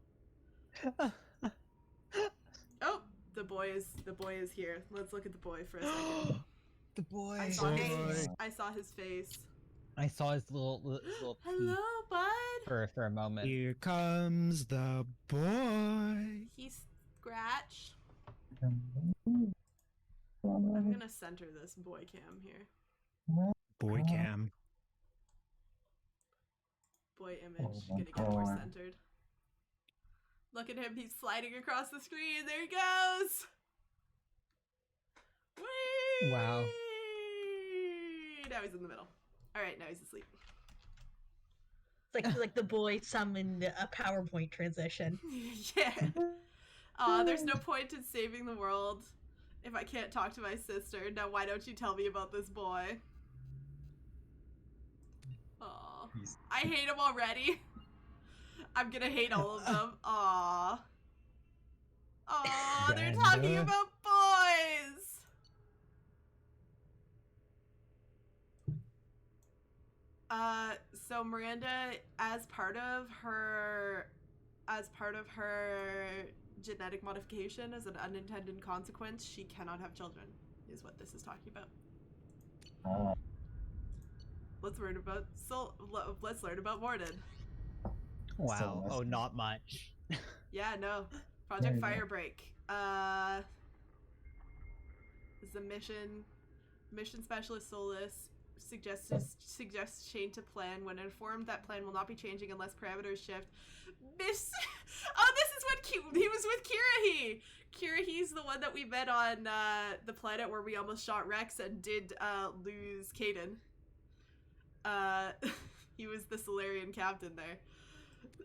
Oh, the boy is here. Let's look at the boy for a second. The boy. I saw his face. I saw his little Hello, bud. for a moment. Here comes the boy. He's Scratch. I'm gonna center this boy cam here. Boy cam. Boy image. Gonna get more centered. Look at him. He's sliding across the screen. There he goes. Whee! Wow. Now he's in the middle. All right, now he's asleep. It's like the boy summoned a PowerPoint transition. Yeah. There's no point in saving the world if I can't talk to my sister. Now why don't you tell me about this boy? Aw. I hate him already. I'm gonna hate all of them. Aw. Aw, they're talking about boys! So Miranda, as part of her genetic modification, as an unintended consequence, she cannot have children, is what this is talking about. Let's learn about Mordin. Wow. Oh, not much. Yeah, no. Project Firebreak. Is the mission specialist Solus suggests change to plan. When informed that plan will not be changing unless parameters shift. Oh, this is when he was with Kirahi. Kirahi's the one that we met on the planet where we almost shot Rex and did lose Caden. He was the Solarian captain there.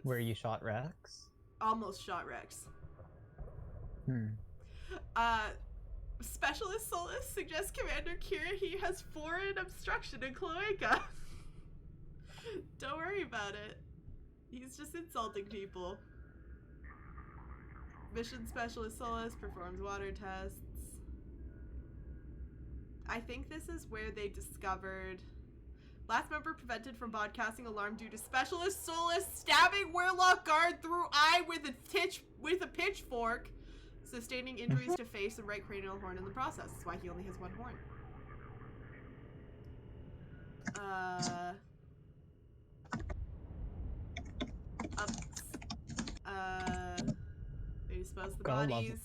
Where you shot Rex? Almost shot Rex. Specialist Solus suggests Commander Kirahi has foreign obstruction in Cloaca. Don't worry about it. He's just insulting people. Mission Specialist Solus performs water tests. I think this is where they discovered... Last member prevented from broadcasting alarm due to Specialist Solus stabbing Warlock guard through eye with a pitchfork. sustaining injuries to face and right cranial horn in the process. That's why he only has one horn. They dispose the bodies.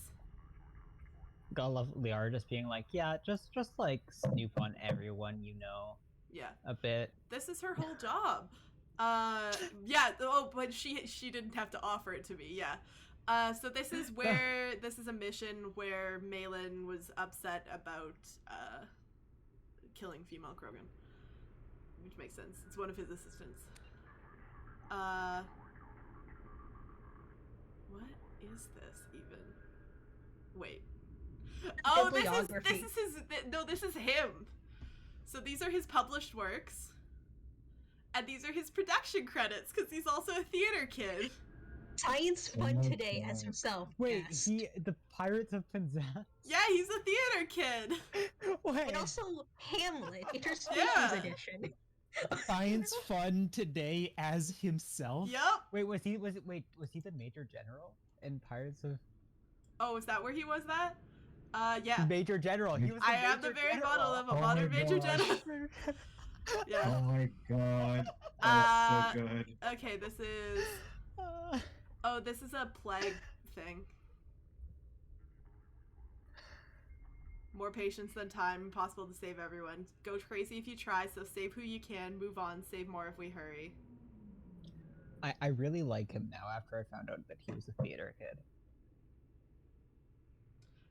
Gotta love Liara just being like, yeah, just like snoop on everyone, you know. Yeah. A bit. This is her whole job. Yeah. Oh, but she didn't have to offer it to me. Yeah. So this is where this is a mission where Malin was upset about killing female Krogan, which makes sense. It's one of his assistants. What is this even? Wait. Oh, this is his. No, this is him. So these are his published works, and these are his production credits because he's also a theater kid. Science Fun Today as himself. Wait, the Pirates of Penzance? Yeah, he's a theater kid. And also Hamlet, Interspecies Edition. Science Fun Today as himself? Yep. Wait, was he the Major General in Pirates of? Oh, is that where he was? That? Yeah. Major General. He was. I am the very model of a modern Major General. Yeah. Oh my god. That's so good. Okay, this is. Oh, this is a plague thing. More patience than time, impossible to save everyone. Go crazy if you try, so save who you can, move on, save more if we hurry. I really like him now after I found out that he was a theater kid.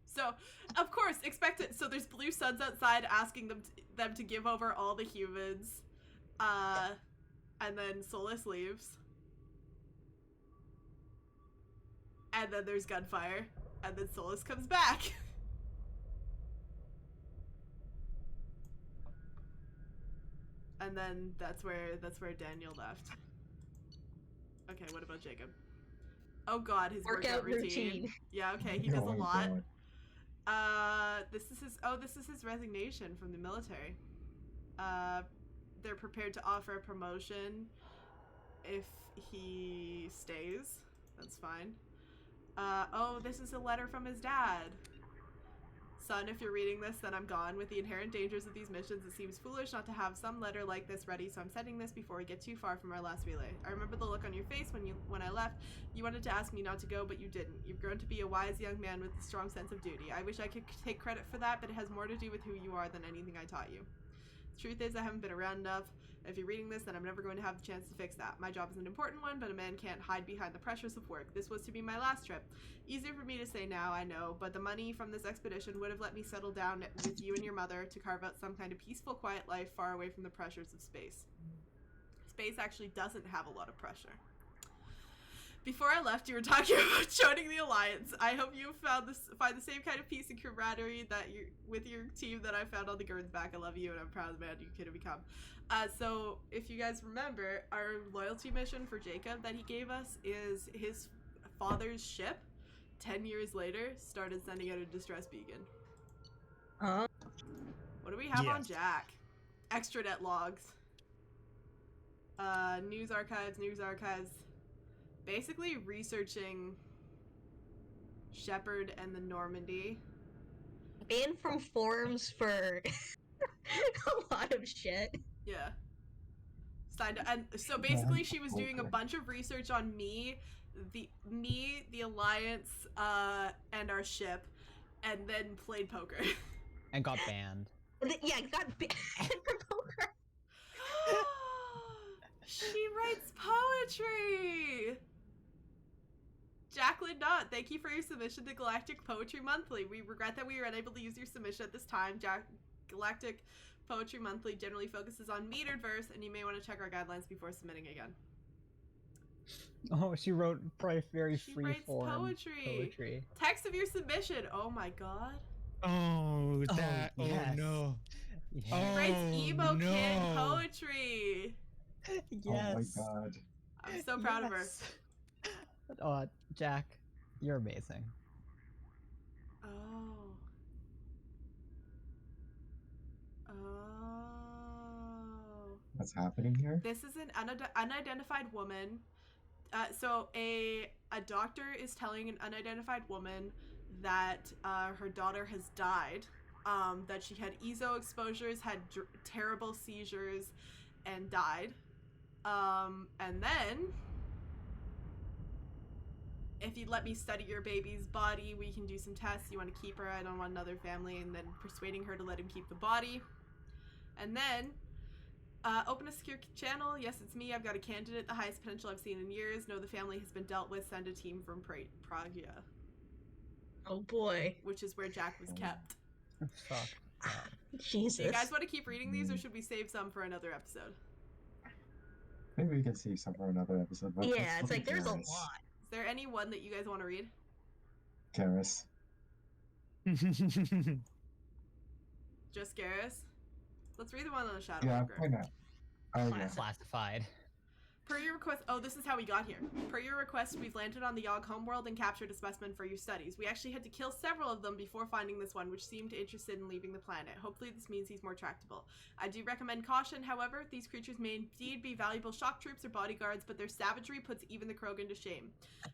So, of course, expect it. So there's blue suns outside asking them to give over all the humans. And then Solus leaves. And then there's gunfire. And then Solus comes back. And then that's where Daniel left. Okay, what about Jacob? Oh god, his workout routine. Yeah, okay, he does a lot. This is his resignation from the military. They're prepared to offer a promotion if he stays. That's fine. Oh, this is a letter from his dad. Son, if you're reading this, then I'm gone. With the inherent dangers of these missions, it seems foolish not to have some letter like this ready, so I'm sending this before we get too far from our last relay. I remember the look on your face when I left. You wanted to ask me not to go, but you didn't. You've grown to be a wise young man with a strong sense of duty. I wish I could take credit for that, but it has more to do with who you are than anything I taught you. The truth is, I haven't been around enough. If you're reading this, then I'm never going to have the chance to fix that. My job is an important one, but a man can't hide behind the pressures of work. This was to be my last trip. Easier for me to say now, I know, but the money from this expedition would have let me settle down with you and your mother to carve out some kind of peaceful, quiet life far away from the pressures of space. Space actually doesn't have a lot of pressure. Before I left, you were talking about joining the Alliance. I hope you find the same kind of peace and camaraderie with your team that I found on the Gurn's back. I love you, and I'm proud of the man you could have become. So, if you guys remember, our loyalty mission for Jacob that he gave us is his father's ship, 10 years later, started sending out a distress beacon. What do we have on Jack? Extranet logs. News archives. Basically researching Shepard and the Normandy. Banned from forums for a lot of shit. Yeah. And so basically she was doing a bunch of research on me, the Alliance, and our ship, and then played poker. And got banned. Yeah, got banned from poker. She writes poetry! Jacqueline Knott, thank you for your submission to Galactic Poetry Monthly. We regret that we were unable to use your submission at this time. Galactic Poetry Monthly generally focuses on metered verse, and you may want to check our guidelines before submitting again. Oh, she wrote probably very She free writes form poetry. Text of your submission. Oh my god. Oh, that. Oh, yes. no. She writes emo kid poetry. Yes. Oh my god. I'm so proud of her. Oh, Jack, you're amazing. Oh. What's happening here? This is an unidentified woman. So a doctor is telling an unidentified woman that her daughter has died, that she had EZO exposures, had terrible seizures, and died. And then, if you'd let me study your baby's body, we can do some tests. You want to keep her? I don't want another family. And then persuading her to let him keep the body. And then, open a secure channel. Yes, it's me. I've got a candidate, the highest potential I've seen in years. No, the family has been dealt with. Send a team from Pragia. Oh boy. Which is where Jack was kept. Fuck. Jesus. Do you guys want to keep reading these, or should we save some for another episode? Maybe we can save some for another episode. But Yeah, it's like there's a lot. Is there any one that you guys want to read? Garrus. Just Garrus? Let's read the one on the Shadow Yeah, Walker. why not? Yeah. Classified. Per your request, oh, this is how we got here. Per your request, we've landed on the Yogg homeworld and captured a specimen for your studies. We actually had to kill several of them before finding this one, which seemed interested in leaving the planet. Hopefully this means he's more tractable. I do recommend caution, however. These creatures may indeed be valuable shock troops or bodyguards, but their savagery puts even the Krogan to shame.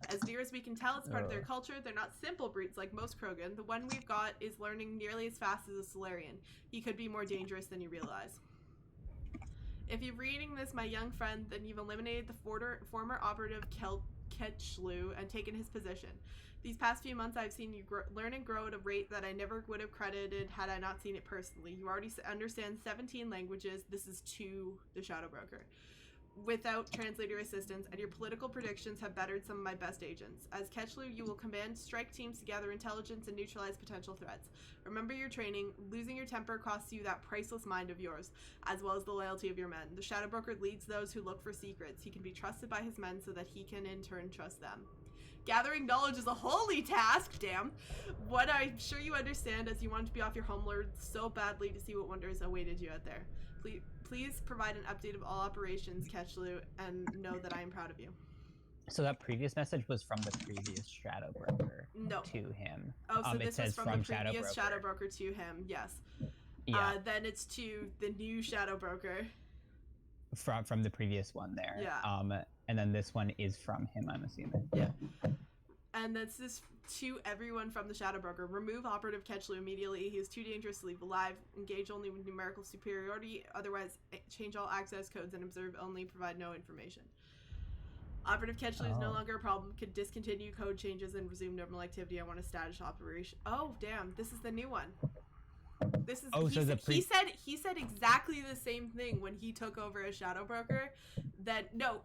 As near as we can tell, it's part of their culture. They're not simple breeds like most Krogan. The one we've got is learning nearly as fast as a Solarian. He could be more dangerous than you realize. If you're reading this, my young friend, then you've eliminated the former operative Ketchlu and taken his position. These past few months, I've seen you learn and grow at a rate that I never would have credited had I not seen it personally. You already understand 17 languages. This is to the Shadow Broker. Without translator assistance, and your political predictions have bettered some of my best agents. As Ketchlu, you will command strike teams to gather intelligence and neutralize potential threats. Remember your training. Losing your temper costs you that priceless mind of yours, as well as the loyalty of your men. The Shadow Broker leads those who look for secrets. He can be trusted by his men so that he can in turn trust them. Gathering knowledge is a holy task, damn. What I'm sure you understand, as you want to be off your homeworld so badly to see what wonders awaited you out there. Please provide an update of all operations, Ketchlu, and know that I am proud of you. So that previous message was from the previous Shadow Broker to him. Oh, so this is from the previous Shadow Shadow Broker to him, yes. Yeah. Then it's to the new Shadow Broker. From the previous one there. Yeah. And then this one is from him, I'm assuming. Yeah. And that's this to everyone from the Shadow Broker. Remove Operative Ketchlu immediately. He is too dangerous to leave alive. Engage only with numerical superiority. Otherwise, change all access codes and observe only. Provide no information. Operative Ketchlu is no longer a problem. Could discontinue code changes and resume normal activity. I want a status operation. Oh, damn. This is the new one. This is. He said exactly the same thing when he took over as Shadow Broker.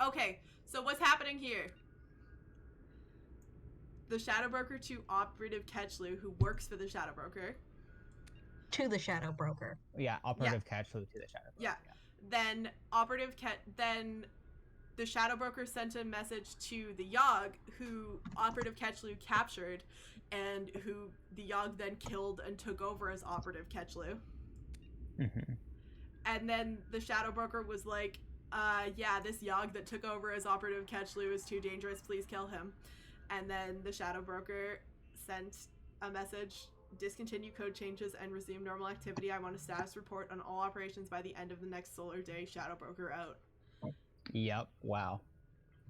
Okay. So what's happening here? The Shadow Broker to Operative Ketchlu, who works for the Shadow Broker. To the Shadow Broker. Yeah, Operative Ketchlu to the Shadow Broker. Yeah. Then then the Shadow Broker sent a message to the Yogg, who Operative Ketchlu captured, and who the Yogg then killed and took over as Operative Ketchlu. Mm-hmm. And then the Shadow Broker was like, yeah, this Yogg that took over as Operative Ketchlu is too dangerous, please kill him. And then the Shadow Broker sent a message, discontinue code changes and resume normal activity. I want a status report on all operations by the end of the next solar day. Shadow Broker out. Yep, wow.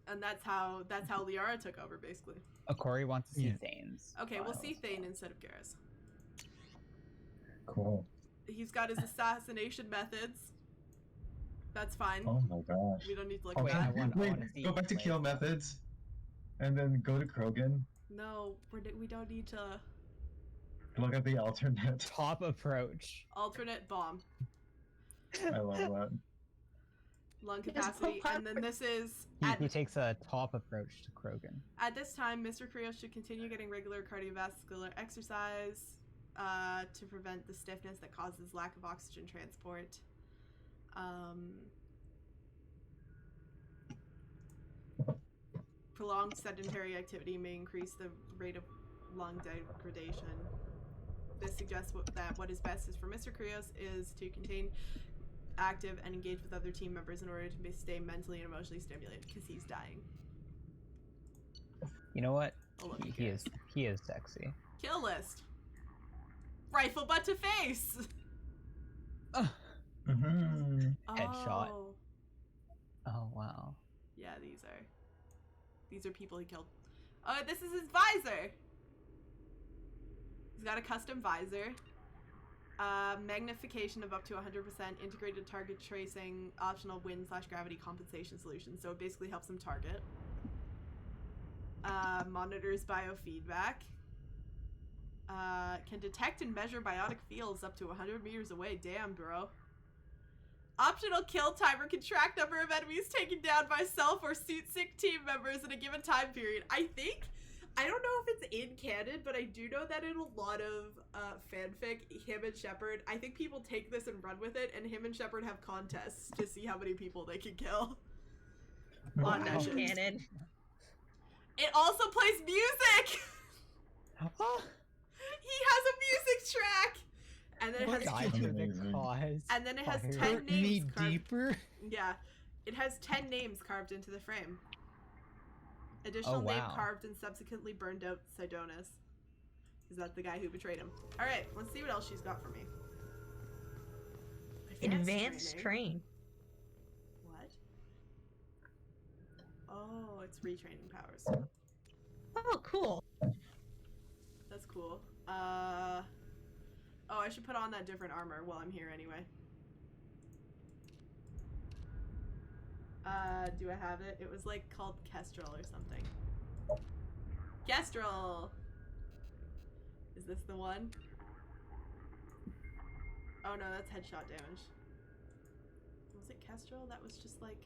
And that's how Liara took over, basically. Corey wants to see Thane's. Okay, we'll see Thane instead of Garrus. Cool. He's got his assassination methods. That's fine. Oh my gosh. We don't need to look Okay, at wait, go back to kill methods. And then go to Krogan. No, we don't need to. Look at the alternate. Top approach. Alternate bomb. I love that. Lung capacity, and then this is... He takes a top approach to Krogan. At this time, Mr. Krios should continue getting regular cardiovascular exercise to prevent the stiffness that causes lack of oxygen transport. Prolonged sedentary activity may increase the rate of lung degradation. This suggests that what is best is for Mr. Krios is to contain active and engage with other team members in order to stay mentally and emotionally stimulated, because he's dying. You know what? He is sexy. Kill list. Rifle butt to face. Headshot. Oh wow. Yeah, these are people he killed. Oh, this is his visor. He's got a custom visor. Magnification of up to 100%, integrated target tracing, optional wind/gravity compensation solution. So it basically helps him target. Monitors biofeedback. Can detect and measure biotic fields up to 100 meters away. Damn, bro. Optional kill timer can track number of enemies taken down by self or suit-sick team members in a given time period. I don't know if it's in canon, but I do know that in a lot of fanfic, him and Shepard, I think people take this and run with it, and him and Shepard have contests to see how many people they can kill. On missions. Canon. It also plays music! He has a music track! And then it has 10 names carved. Deeper? Yeah. It has 10 names carved into the frame. Additional name carved and subsequently burned out Sidonis. Is that the guy who betrayed him? Alright, let's see what else she's got for me. Advanced train. What? Oh, it's retraining powers. Oh, cool. That's cool. Oh, I should put on that different armor while I'm here anyway. Do I have it? It was like called Kestrel or something. Kestrel! Is this the one? Oh no, that's headshot damage. Was it Kestrel that was just like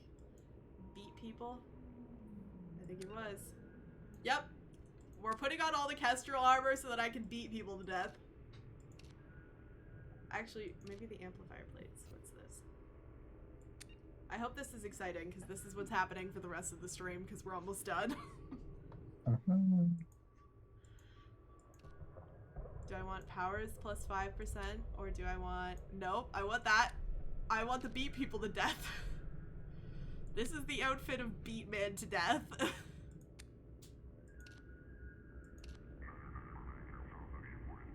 beat people? I think it was. Yep! We're putting on all the Kestrel armor so that I can beat people to death. Actually, maybe the amplifier plates. What's this? I hope this is exciting, because this is what's happening for the rest of the stream, because we're almost done. Do I want powers plus 5%, or do I want... Nope, I want that. I want to beat people to death. This is the outfit of beat man to death.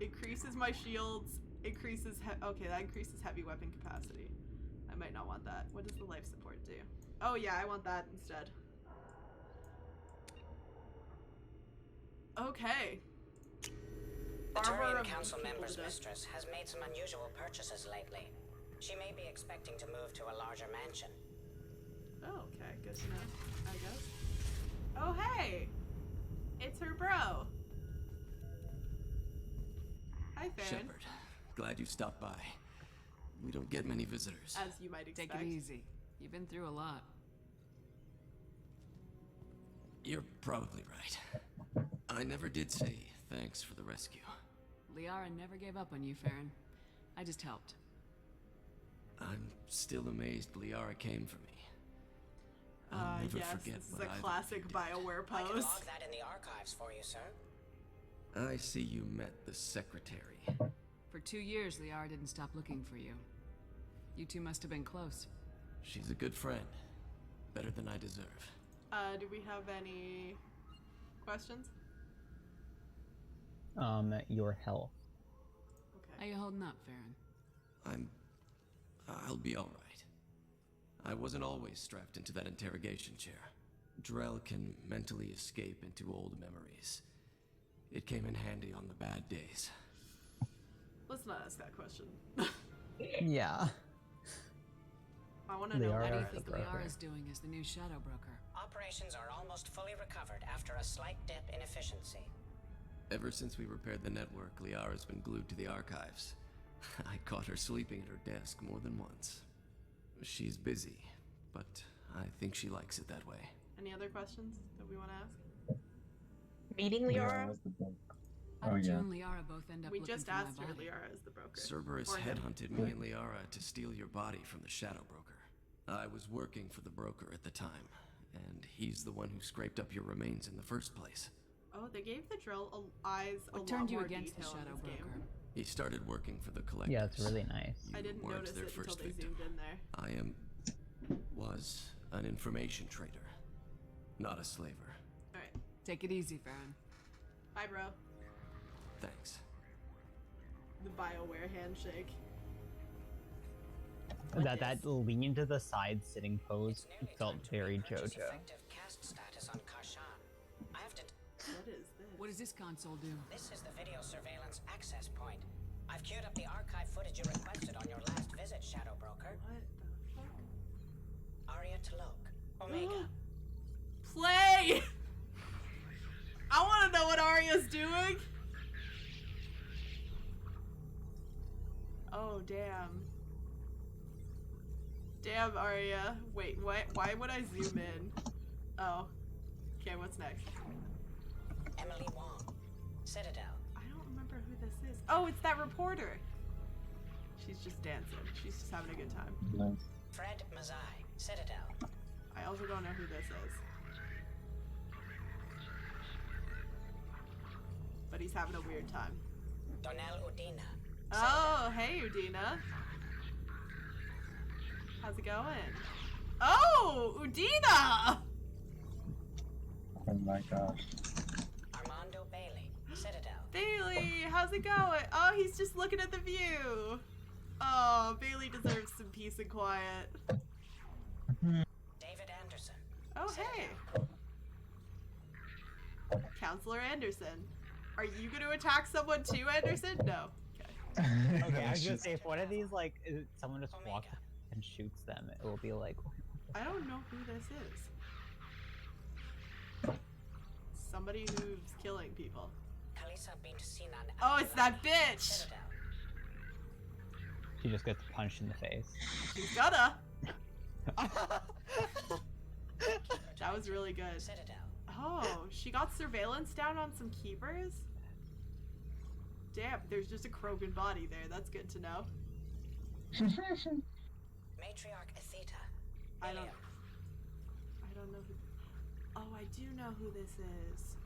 Increases my shields, increases okay, that increases heavy weapon capacity. I might not want that. What does the life support do? Oh yeah, I want that instead. Okay. The Turian Council member's mistress has made some unusual purchases lately. She may be expecting to move to a larger mansion. Oh, okay, good to know, I guess. Oh hey! It's her bro! Hi, Farron. Shepard, glad you stopped by. We don't get many visitors. As you might expect. Take it easy. You've been through a lot. You're probably right. I never did say thanks for the rescue. Liara never gave up on you, Farron. I just helped. I'm still amazed Liara came for me. I'll never forget this is what a classic BioWare pose. I can log that in the archives for you, sir. I see you met the secretary. For 2 years, Liara didn't stop looking for you. You two must have been close. She's a good friend. Better than I deserve. Do we have any questions? Your health. Okay. How you holding up, Farron? I'll be alright. I wasn't always strapped into that interrogation chair. Drell can mentally escape into old memories. It came in handy on the bad days. Let's not ask that question. Yeah. I want to know what what do you think Liara's doing as the new Shadow Broker? Operations are almost fully recovered after a slight dip in efficiency. Ever since we repaired the network, Liara's been glued to the archives. I caught her sleeping at her desk more than once. She's busy, but I think she likes it that way. Any other questions that we want to ask? Meeting Liara? How did you and Liara both end up We looking just for my asked her, body? Liara is the broker. Cerberus Or him. headhunted me and Liara to steal your body from the Shadow Broker. I was working for the broker at the time, and he's the one who scraped up your remains in the first place. Oh, they gave the drill eyes a What lot turned you more against the detail in Shadow this Broker? game. He started working for the Collectors. Yeah, it's really nice. I didn't weren't notice their it until first they victim. zoomed in there. Was an information trader, not a slaver. Alright. Take it easy, Farron. Bye, bro. Thanks. The BioWare handshake. That lean to the side sitting pose felt very JoJo. Effective cast status on Karshan. I have to. What is this? What What does this console do? This is the video surveillance access point. I've queued up the archive footage you requested on your last visit, Shadow Broker. What the fuck? Arya Talok, Omega. Play! I want to know what Arya's doing. Oh, damn. Damn, Arya. Wait, what? Why would I zoom in? Oh. Okay, what's next? Emily Wong, Citadel. I don't remember who this is. Oh, it's that reporter. She's just dancing. She's just having a good time. Nice. Fred Mazai, Citadel. I also don't know who this is. But he's having a weird time. Donnell Udina. Oh, hey, Udina. How's it going? Oh, Udina! Oh my gosh. Armando Bailey, Citadel. Bailey, how's it going? Oh, he's just looking at the view. Oh, Bailey deserves some peace and quiet. David Anderson. Oh, hey. Counselor Anderson. Are you going to attack someone too, Anderson? No. Okay. Okay, I was gonna say, if one of these, like, someone just walks and shoots them, it will be like... I don't know who this is. Somebody who's killing people. Kalisa bint Sinan. Oh, it's that bitch! Citadel. She just gets punched in the face. She's gonna! That was really good. Citadel. Oh, she got surveillance down on some keepers? Damn, there's just a Krogan body there. That's good to know. Matriarch Atheta. I don't know who... Oh, I do know who this is.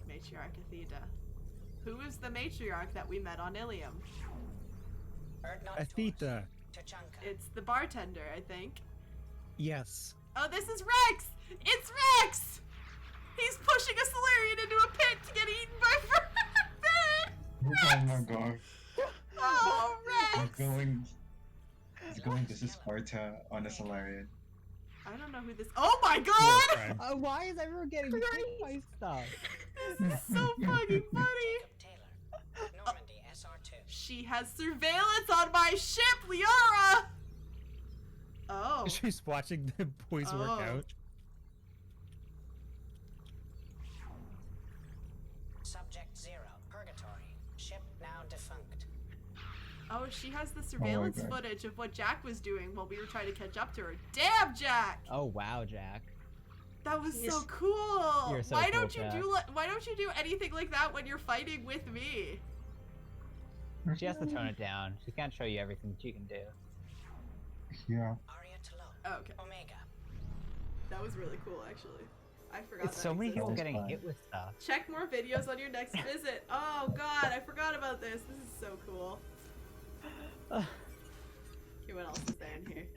Matriarch Atheta. Who is the matriarch that we met on Ilium? Atheta. It's the bartender, I think. Yes. Oh, this is Rex! It's Rex! He's pushing a Solarian into a pit to get eaten by Rex! Oh my god. Oh, Rex! He's going to Sparta on a Solarian. I don't know who this... Oh my god! Why is everyone getting hit by stuff? This is so fucking funny! Normandy SR2. She has surveillance on my ship, Liara! Oh. She's watching the boys work out. Subject 0, Purgatory. Ship now defunct. Oh, she has the surveillance footage of what Jack was doing while we were trying to catch up to her. Damn, Jack! Oh wow, Jack. That was so cool. You're so why cool, don't you Jack. why don't you do anything like that when you're fighting with me? She has to tone it down. She can't show you everything she can do. Yeah. Arya Talok. Oh, okay. Omega. That was really cool, actually. I forgot It's that so many people existed. getting hit with stuff. Check more videos on your next visit. Oh god, I forgot about this. This is so cool. Okay, what else is there in here?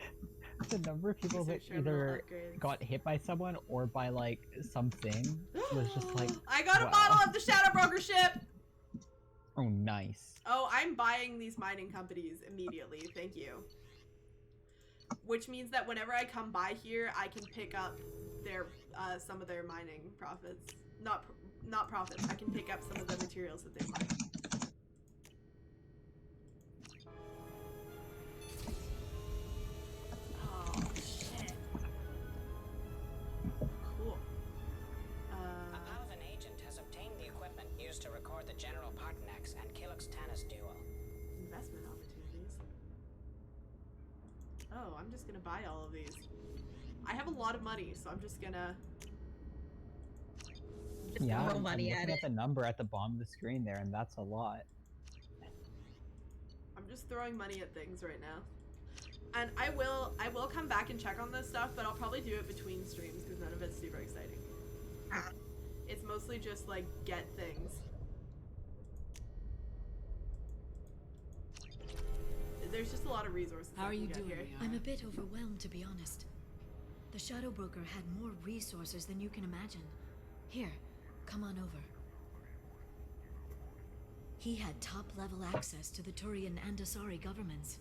The number of people that either got hit by someone or by like something was just like. I got a wow. model of the Shadow Broker ship! Oh, nice. Oh, I'm buying these mining companies immediately. Thank you. Which means that whenever I come by here, I can pick up their some of their mining profits. Not profits. I can pick up some of the materials that they mine. Oh shit. Cool. A Palvan agent has obtained the equipment used to record the General Partenax and Kilix Tanis duel. Investment opportunities. Oh, I'm just gonna buy all of these. I have a lot of money, so I'm just gonna... Yeah, throw I'm money looking at at it. the number at the bottom of the screen there, and that's a lot. I'm just throwing money at things right now. And I will come back and check on this stuff, but I'll probably do it between streams because none of it's super exciting. It's mostly just like get things. There's just a lot of resources. How are you doing here? here? I'm a bit overwhelmed, to be honest. The Shadow Broker had more resources than you can imagine. Here, come on over. He had top-level access to the Turian and Asari governments.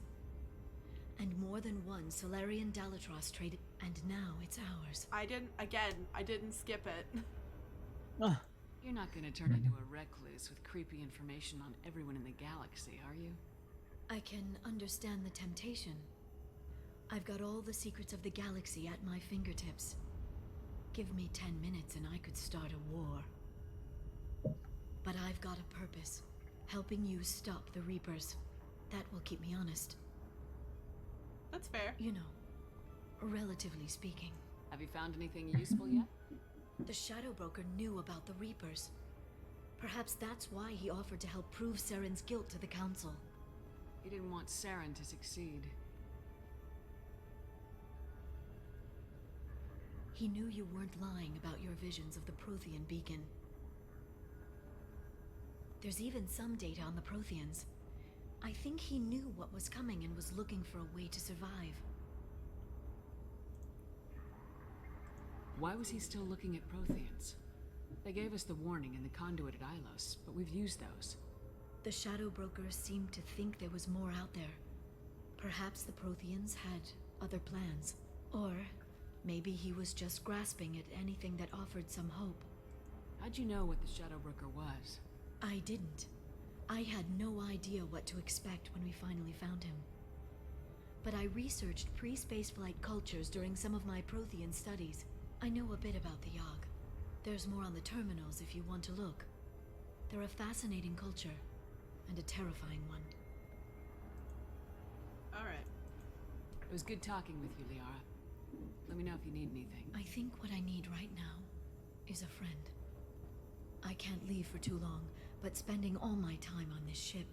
And more than one Solarian Dalatros And now it's ours. I didn't skip it. You're not gonna turn into a recluse with creepy information on everyone in the galaxy, are you? I can understand the temptation. I've got all the secrets of the galaxy at my fingertips. Give me 10 minutes and I could start a war. But I've got a purpose. Helping you stop the Reapers. That will keep me honest. That's fair. You know, relatively speaking. Have you found anything useful yet? The Shadow Broker knew about the Reapers. Perhaps that's why he offered to help prove Saren's guilt to the Council. He didn't want Saren to succeed. He knew you weren't lying about your visions of the Prothean beacon. There's even some data on the Protheans. I think he knew what was coming and was looking for a way to survive. Why was he still looking at Protheans? They gave us the warning in the conduit at Ilos, but we've used those. The Shadow Brokers seemed to think there was more out there. Perhaps the Protheans had other plans. Or maybe he was just grasping at anything that offered some hope. How'd you know what the Shadow Broker was? I didn't. I had no idea what to expect when we finally found him. But I researched pre-spaceflight cultures during some of my Prothean studies. I know a bit about the Yogg. There's more on the terminals if you want to look. They're a fascinating culture, and a terrifying one. Alright. It was good talking with you, Liara. Let me know if you need anything. I think what I need right now is a friend. I can't leave for too long, but spending all my time on this ship.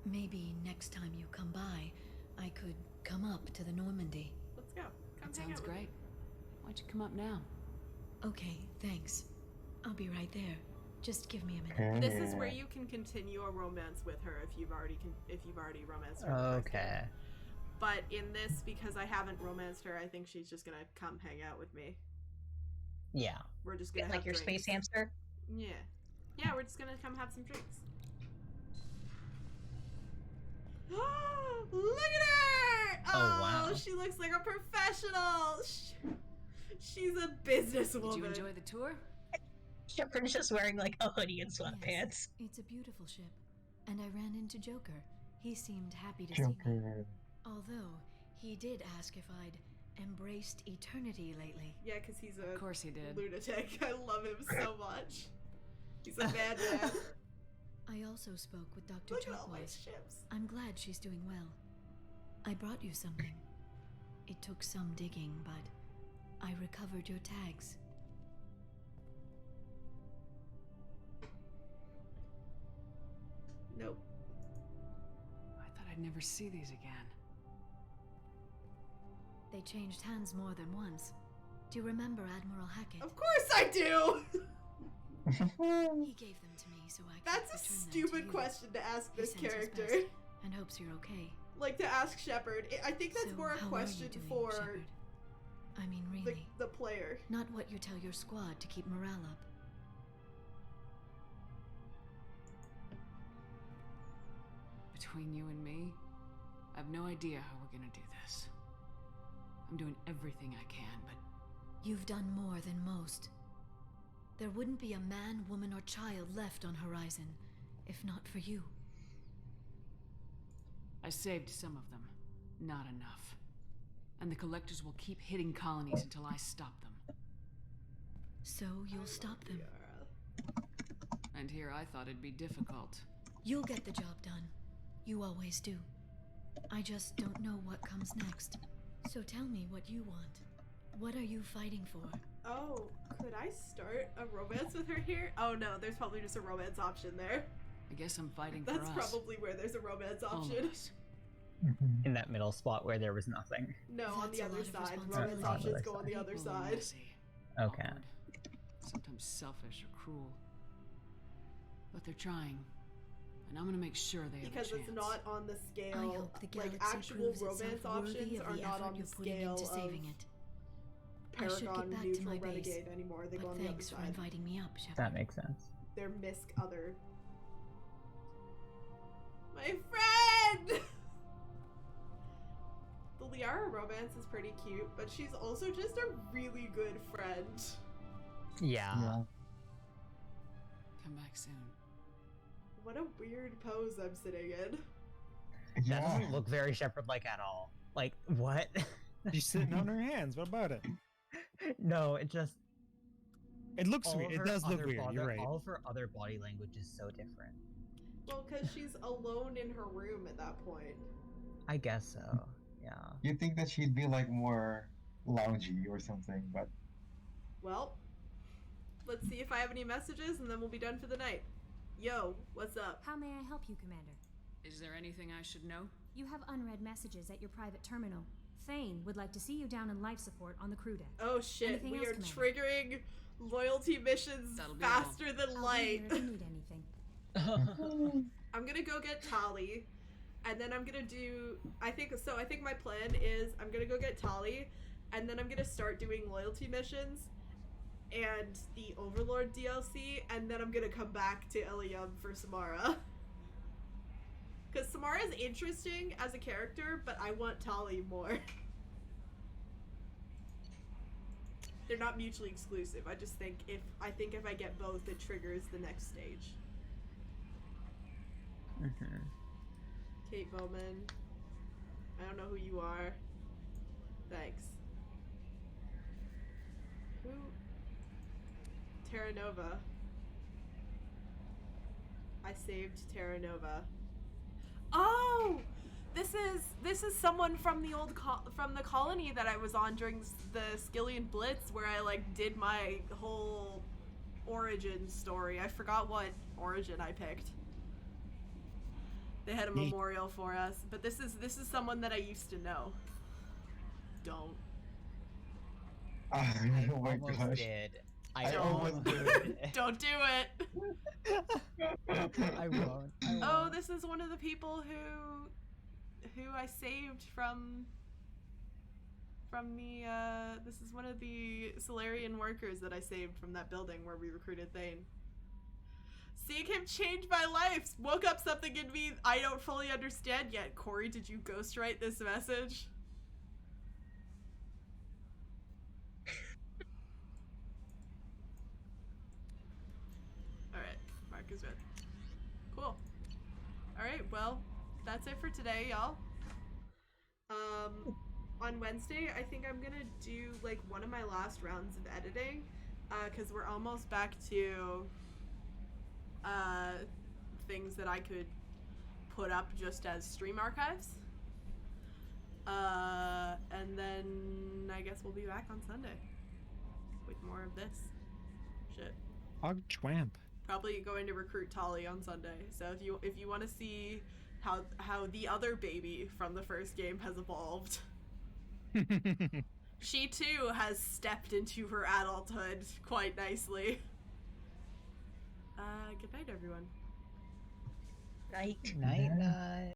Maybe next time you come by, I could come up to the Normandy. Let's go. Come That hang sounds out with great. me. Why'd you come up now? Okay, thanks. I'll be right there. Just give me a minute. This is where you can continue a romance with her if you've already romanced her. in the first Okay. game. But in this, because I haven't romanced her, I think she's just gonna come hang out with me. Yeah. We're just gonna Like have your drinks. space hamster? Yeah. Yeah, we're just gonna come have some drinks. Look at her! Oh, wow. She looks like a professional. She's a businesswoman. Did you enjoy the tour? Shepard's just wearing like a hoodie and sweatpants. Yes, it's a beautiful ship. And I ran into Joker. He seemed happy to see me. Although, he did ask if I'd embraced eternity lately. Yeah, because he's a Of course he did. lunatic. I love him so much. He's a bad man. I also spoke with Dr. Look at all my Turquoise. ships. I'm glad she's doing well. I brought you something. It took some digging, but I recovered your tags. Nope. I thought I'd never see these again. They changed hands more than once. Do you remember Admiral Hackett? Of course I do! He gave them to me so I could That's a return them to stupid you. question to ask He this sends his character. best and hopes you're okay. Like to ask Shepard. I think that's So more a how are you question doing, for Shepard? I mean, really. the player. Not what you tell your squad to keep morale up. Between you and me, I have no idea how we're gonna do this. I'm doing everything I can, but You've done more than most. There wouldn't be a man, woman, or child left on Horizon, if not for you. I saved some of them. Not enough. And the Collectors will keep hitting colonies until I stop them. So you'll stop them. And here I thought it'd be difficult. You'll get the job done. You always do. I just don't know what comes next. So tell me what you want. What are you fighting for? Oh, could I start a romance with her here? Oh no, there's probably just a romance option there. I guess I'm fighting That's for us. probably where there's a romance All of option. us. In that middle spot where there was nothing. No, on That's the a other lot of side. responsibility. Romance On the options other go on the other People are side. messy, Okay. awkward, sometimes selfish or cruel. But they're trying. And I'm gonna make sure they Because have a it's chance. not on the scale. I hope the galaxy like actual proves romance itself worthy options of are the not effort on the you're putting scale into of saving it. I should Paragon get back to neutral my base. renegade anymore. They go But on the other thanks for side. inviting me up, Shepard. That makes sense. They're misc other. My friend! The Liara romance is pretty cute, but she's also just a really good friend. Yeah. Come back soon. What a weird pose I'm sitting in. That doesn't look very Shepherd-like at all. Like, what? She's sitting on her hands. What about it? No, it just... It looks all weird. of It her does look other weird. You're right. All of her other body language is so different. Well, because she's alone in her room at that point. I guess so. Yeah. You'd think that she'd be like more loungy or something, but Well, let's see if I have any messages and then we'll be done for the night. Yo, what's up? How may I help you, Commander? Is there anything I should know? You have unread messages at your private terminal. Thane would like to see you down in life support on the crew deck. Oh shit, Anything we else, are Commander? triggering loyalty missions faster than light. I'll be here if you need anything. I'm gonna go get Tali, and then I'm gonna do. I think my plan is I'm gonna go get Tali, and then I'm gonna start doing loyalty missions, and the Overlord DLC, and then I'm gonna come back to Ilium for Samara. Because Samara's interesting as a character, but I want Tali more. They're not mutually exclusive. I just think if I get both, it triggers the next stage. Kate Bowman. I don't know who you are. Thanks. Who? Terra Nova. I saved Terra Nova. Oh! This is someone from the old from the colony that I was on during the Skillian Blitz, where I like did my whole origin story. I forgot what origin I picked. They had a memorial for us, but this is someone that I used to know. Don't. Oh my almost gosh. did. I almost did. Don't do it. I won't. Oh, this is one of the people who I saved from the this is one of the Solarian workers that I saved from that building where we recruited Thane. Seeing him change my life woke up something in me I don't fully understand yet. Corey, did you ghostwrite this message? Alright, Mark is red. Cool. Alright, well, that's it for today, y'all. On Wednesday, I think I'm gonna do like one of my last rounds of editing, because we're almost back to things that I could put up just as stream archives. And then I guess we'll be back on Sunday with more of this shit. Hog Twamp. Probably going to recruit Tali on Sunday. So if you want to see how the other baby from the first game has evolved, she too has stepped into her adulthood quite nicely. Good night, everyone. Night. Night.